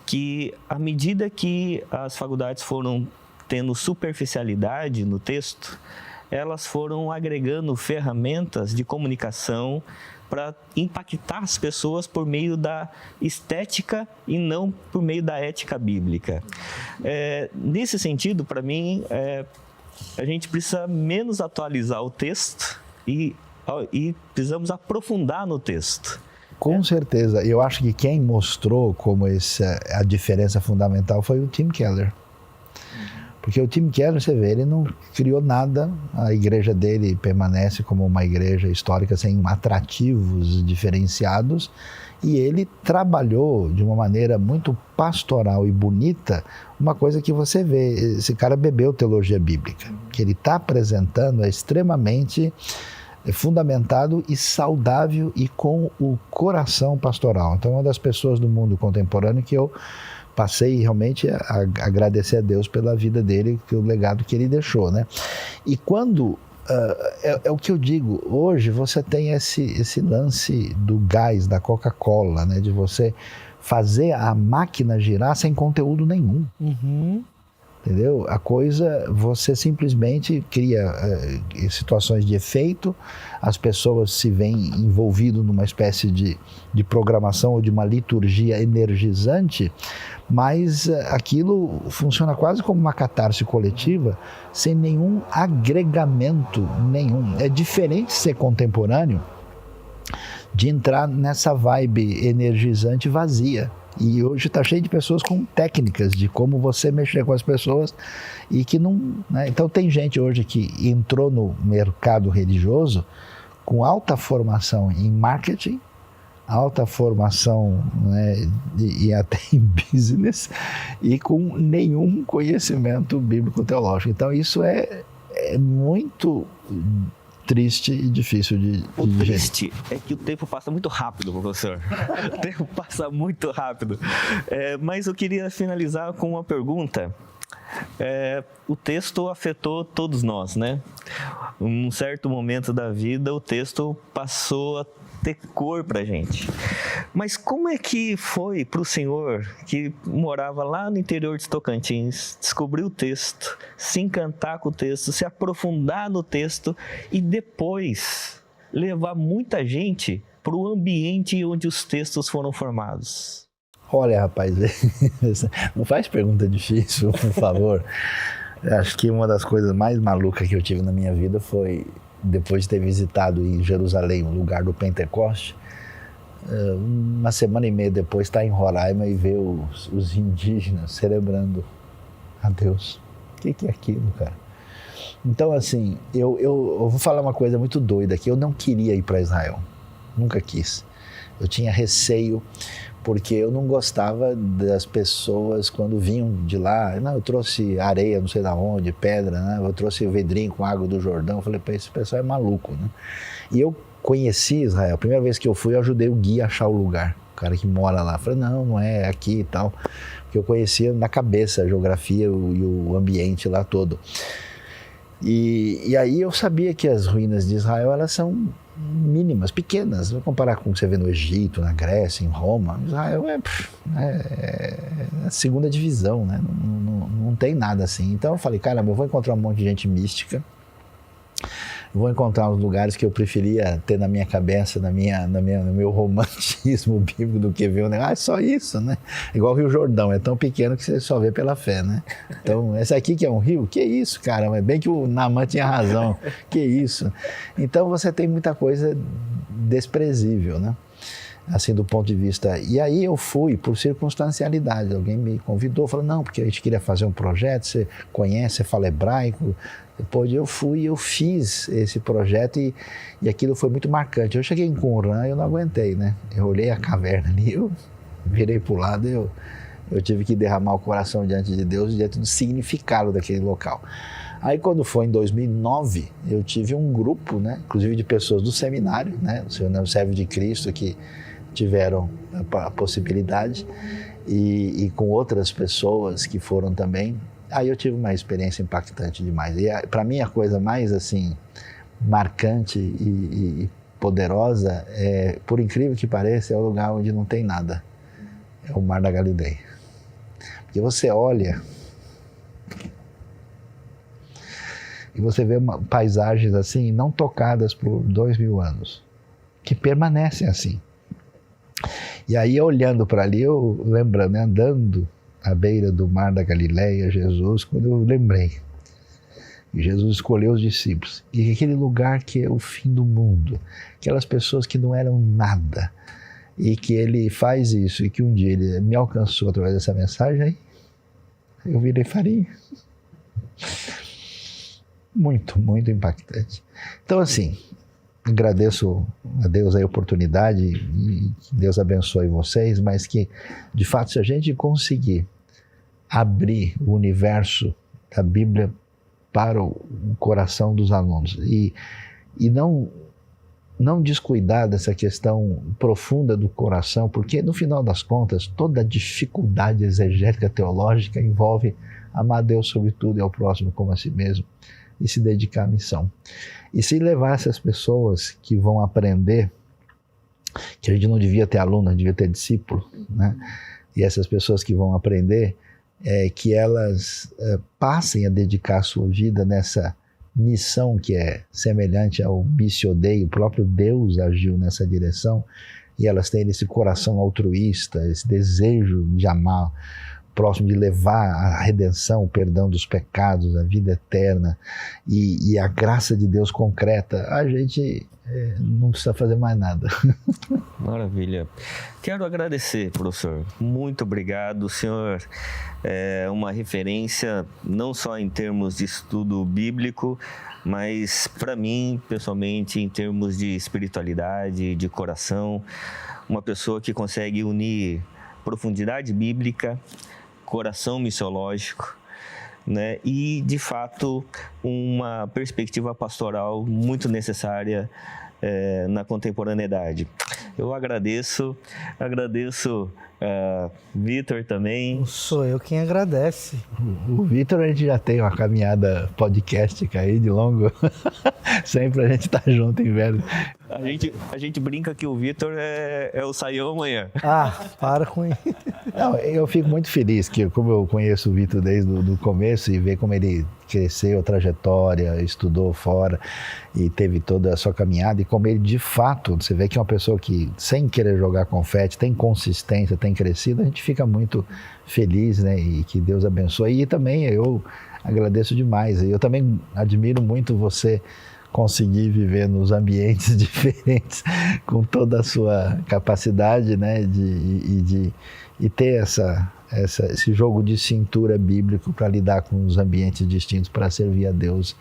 que à medida que as faculdades foram tendo superficialidade no texto, elas foram agregando ferramentas de comunicação para impactar as pessoas por meio da estética e não por meio da ética bíblica. Nesse sentido, para mim, a gente precisa menos atualizar o texto e precisamos aprofundar no texto. Com certeza. Eu acho que quem mostrou como a diferença fundamental foi o Tim Keller. Porque o Tim Keller, você vê, ele não criou nada, a igreja dele permanece como uma igreja histórica sem atrativos diferenciados, e ele trabalhou de uma maneira muito pastoral e bonita uma coisa que você vê, esse cara bebeu teologia bíblica, que ele está apresentando é extremamente fundamentado e saudável e com o coração pastoral. Então, uma das pessoas do mundo contemporâneo que eu passei realmente a agradecer a Deus pela vida dele, pelo legado que ele deixou, né? E quando, é o que eu digo, hoje você tem esse lance do gás, da Coca-Cola, né? De você fazer a máquina girar sem conteúdo nenhum. Uhum. Entendeu? A coisa, você simplesmente cria situações de efeito, as pessoas se veem envolvidas numa espécie de programação ou de uma liturgia energizante, mas aquilo funciona quase como uma catarse coletiva, sem nenhum agregamento nenhum. É diferente ser contemporâneo de entrar nessa vibe energizante vazia. E hoje está cheio de pessoas com técnicas de como você mexer com as pessoas e que não... né? Então tem gente hoje que entrou no mercado religioso com alta formação em marketing, alta formação, né, e até em business, e com nenhum conhecimento bíblico-teológico. Então isso é muito triste e difícil de digerir. O triste é que o tempo passa muito rápido, professor. O tempo passa muito rápido. Mas eu queria finalizar com uma pergunta. o texto afetou todos nós, né? Em um certo momento da vida, o texto passou a ter cor pra gente. Mas como é que foi para o senhor, que morava lá no interior de Tocantins, descobrir o texto, se encantar com o texto, se aprofundar no texto e depois levar muita gente para o ambiente onde os textos foram formados? Olha, rapaz, não faz pergunta difícil, por favor. Acho que uma das coisas mais malucas que eu tive na minha vida foi, depois de ter visitado em Jerusalém, o lugar do Pentecoste, uma semana e meia depois estar em Roraima e ver os indígenas celebrando a Deus. O que é aquilo, cara? Então, assim, eu vou falar uma coisa muito doida aqui. Eu não queria ir para Israel, nunca quis. Eu tinha receio, porque eu não gostava das pessoas quando vinham de lá. Não, eu trouxe areia, não sei de onde, pedra, né? Eu trouxe vedrinho com água do Jordão. Eu falei, esse pessoal é maluco, né? E eu conheci Israel. A primeira vez que eu fui, eu ajudei o guia a achar o lugar. O cara que mora lá. Eu falei, não é aqui e tal. Porque eu conhecia na cabeça a geografia e o ambiente lá todo. E aí eu sabia que as ruínas de Israel, elas são mínimas, pequenas. Vou comparar com o que você vê no Egito, na Grécia, em Roma. Israel é a segunda divisão, né? Não tem nada assim. Então eu falei, caramba, eu vou encontrar um monte de gente mística. Vou encontrar os lugares que eu preferia ter na minha cabeça, no meu romantismo bíblico, do que ver um negócio. É só isso, né? Igual o Rio Jordão, é tão pequeno que você só vê pela fé, né? Então, esse aqui que é um rio, que isso, cara? Mas bem que o Naamã tinha razão, que isso? Então, você tem muita coisa desprezível, né? Assim, do ponto de vista... E aí eu fui por circunstancialidade. Alguém me convidou, falou, não, porque a gente queria fazer um projeto, você conhece, você fala hebraico. Depois eu fui e eu fiz esse projeto e aquilo foi muito marcante. Eu cheguei em Qumran e eu não aguentei, né? Eu olhei a caverna ali, eu virei para o lado e eu tive que derramar o coração diante de Deus, diante do significado daquele local. Aí quando foi em 2009, eu tive um grupo, né? Inclusive de pessoas do seminário, né? O Servo de Cristo, que tiveram a possibilidade, e com outras pessoas que foram também. Aí eu tive uma experiência impactante demais. E para mim a coisa mais assim marcante e poderosa, por incrível que pareça, é o lugar onde não tem nada. É o Mar da Galileia. Porque você olha e você vê paisagens assim, não tocadas por 2000 anos, que permanecem assim. E aí, olhando para ali, eu lembrando, né, andando à beira do Mar da Galileia, Jesus, quando eu lembrei que Jesus escolheu os discípulos, e aquele lugar que é o fim do mundo, aquelas pessoas que não eram nada, e que ele faz isso, e que um dia ele me alcançou através dessa mensagem, aí eu virei farinha. Muito, muito impactante. Então, assim, agradeço a Deus a oportunidade e que Deus abençoe vocês, mas que, de fato, se a gente conseguir abrir o universo da Bíblia para o coração dos alunos e não descuidar dessa questão profunda do coração, porque, no final das contas, toda dificuldade exegética teológica envolve amar a Deus sobre tudo e ao próximo como a si mesmo, e se dedicar à missão. E se levar essas pessoas que vão aprender, que a gente não devia ter aluno, devia ter discípulo, né? E essas pessoas que vão aprender, que elas passem a dedicar a sua vida nessa missão que é semelhante ao Missio Dei. O próprio Deus agiu nessa direção, e elas têm esse coração altruísta, esse desejo de amar próximo, de levar a redenção, o perdão dos pecados, a vida eterna e a graça de Deus concreta. A gente não precisa fazer mais nada. Maravilha. Quero agradecer, professor. Muito obrigado. O senhor é uma referência não só em termos de estudo bíblico, mas para mim, pessoalmente, em termos de espiritualidade, de coração, uma pessoa que consegue unir profundidade bíblica, coração missiológico, né? E, de fato, uma perspectiva pastoral muito necessária na contemporaneidade. Eu agradeço Vitor também. Sou eu quem agradece. O Vitor, a gente já tem uma caminhada podcastica aí de longo. Sempre a gente tá junto em velho. A gente brinca que o Vitor é o Saião amanhã. Ah, para com isso. Não, eu fico muito feliz que, como eu conheço o Vitor desde o começo e ver como ele cresceu, trajetória, estudou fora e teve toda a sua caminhada e como ele de fato, você vê que é uma pessoa que, sem querer jogar confete, tem consistência, tem crescido, a gente fica muito feliz, né? E que Deus abençoe. E também eu agradeço demais. Eu também admiro muito você conseguir viver nos ambientes diferentes com toda a sua capacidade, né, e ter esse jogo de cintura bíblico para lidar com os ambientes distintos para servir a Deus.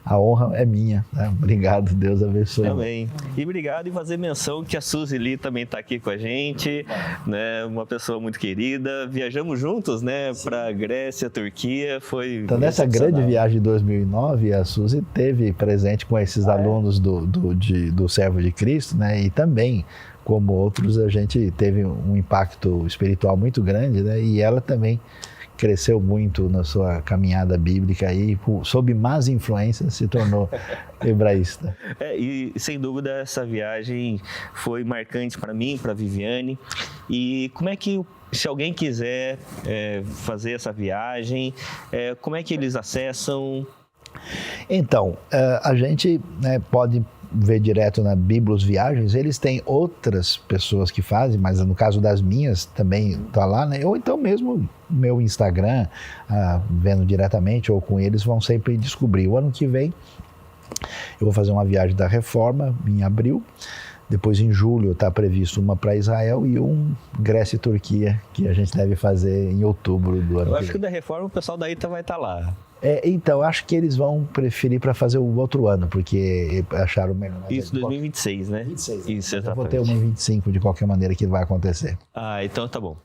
A honra é minha, né? Obrigado, Deus abençoe. Também. E obrigado e fazer menção que a Suzy Lee também está aqui com a gente, né? Uma pessoa muito querida. Viajamos juntos, né? Para Grécia, Turquia, foi então nessa grande viagem de 2009, a Suzy teve presente com esses alunos do Servo de Cristo, né? E também, como outros, a gente teve um impacto espiritual muito grande, né? E ela também cresceu muito na sua caminhada bíblica e, sob más influências, se tornou hebraísta. E, sem dúvida, essa viagem foi marcante para mim, para a Viviane. E como é que, se alguém quiser fazer essa viagem, como é que eles acessam? Então, a gente, né, pode ver direto na Biblos Viagens, eles têm outras pessoas que fazem, mas no caso das minhas também está lá, né? Ou então mesmo meu Instagram, vendo diretamente ou com eles, vão sempre descobrir. O ano que vem eu vou fazer uma viagem da Reforma em abril, depois em julho está previsto uma para Israel e Grécia e Turquia, que a gente deve fazer em outubro do ano que vem. Eu acho que da Reforma o pessoal da ITA vai estar lá. Então, acho que eles vão preferir para fazer o outro ano, porque acharam melhor. Isso, 2026, né? 26. Isso, exatamente. Eu vou ter uma em 25 de qualquer maneira que vai acontecer. Então tá bom.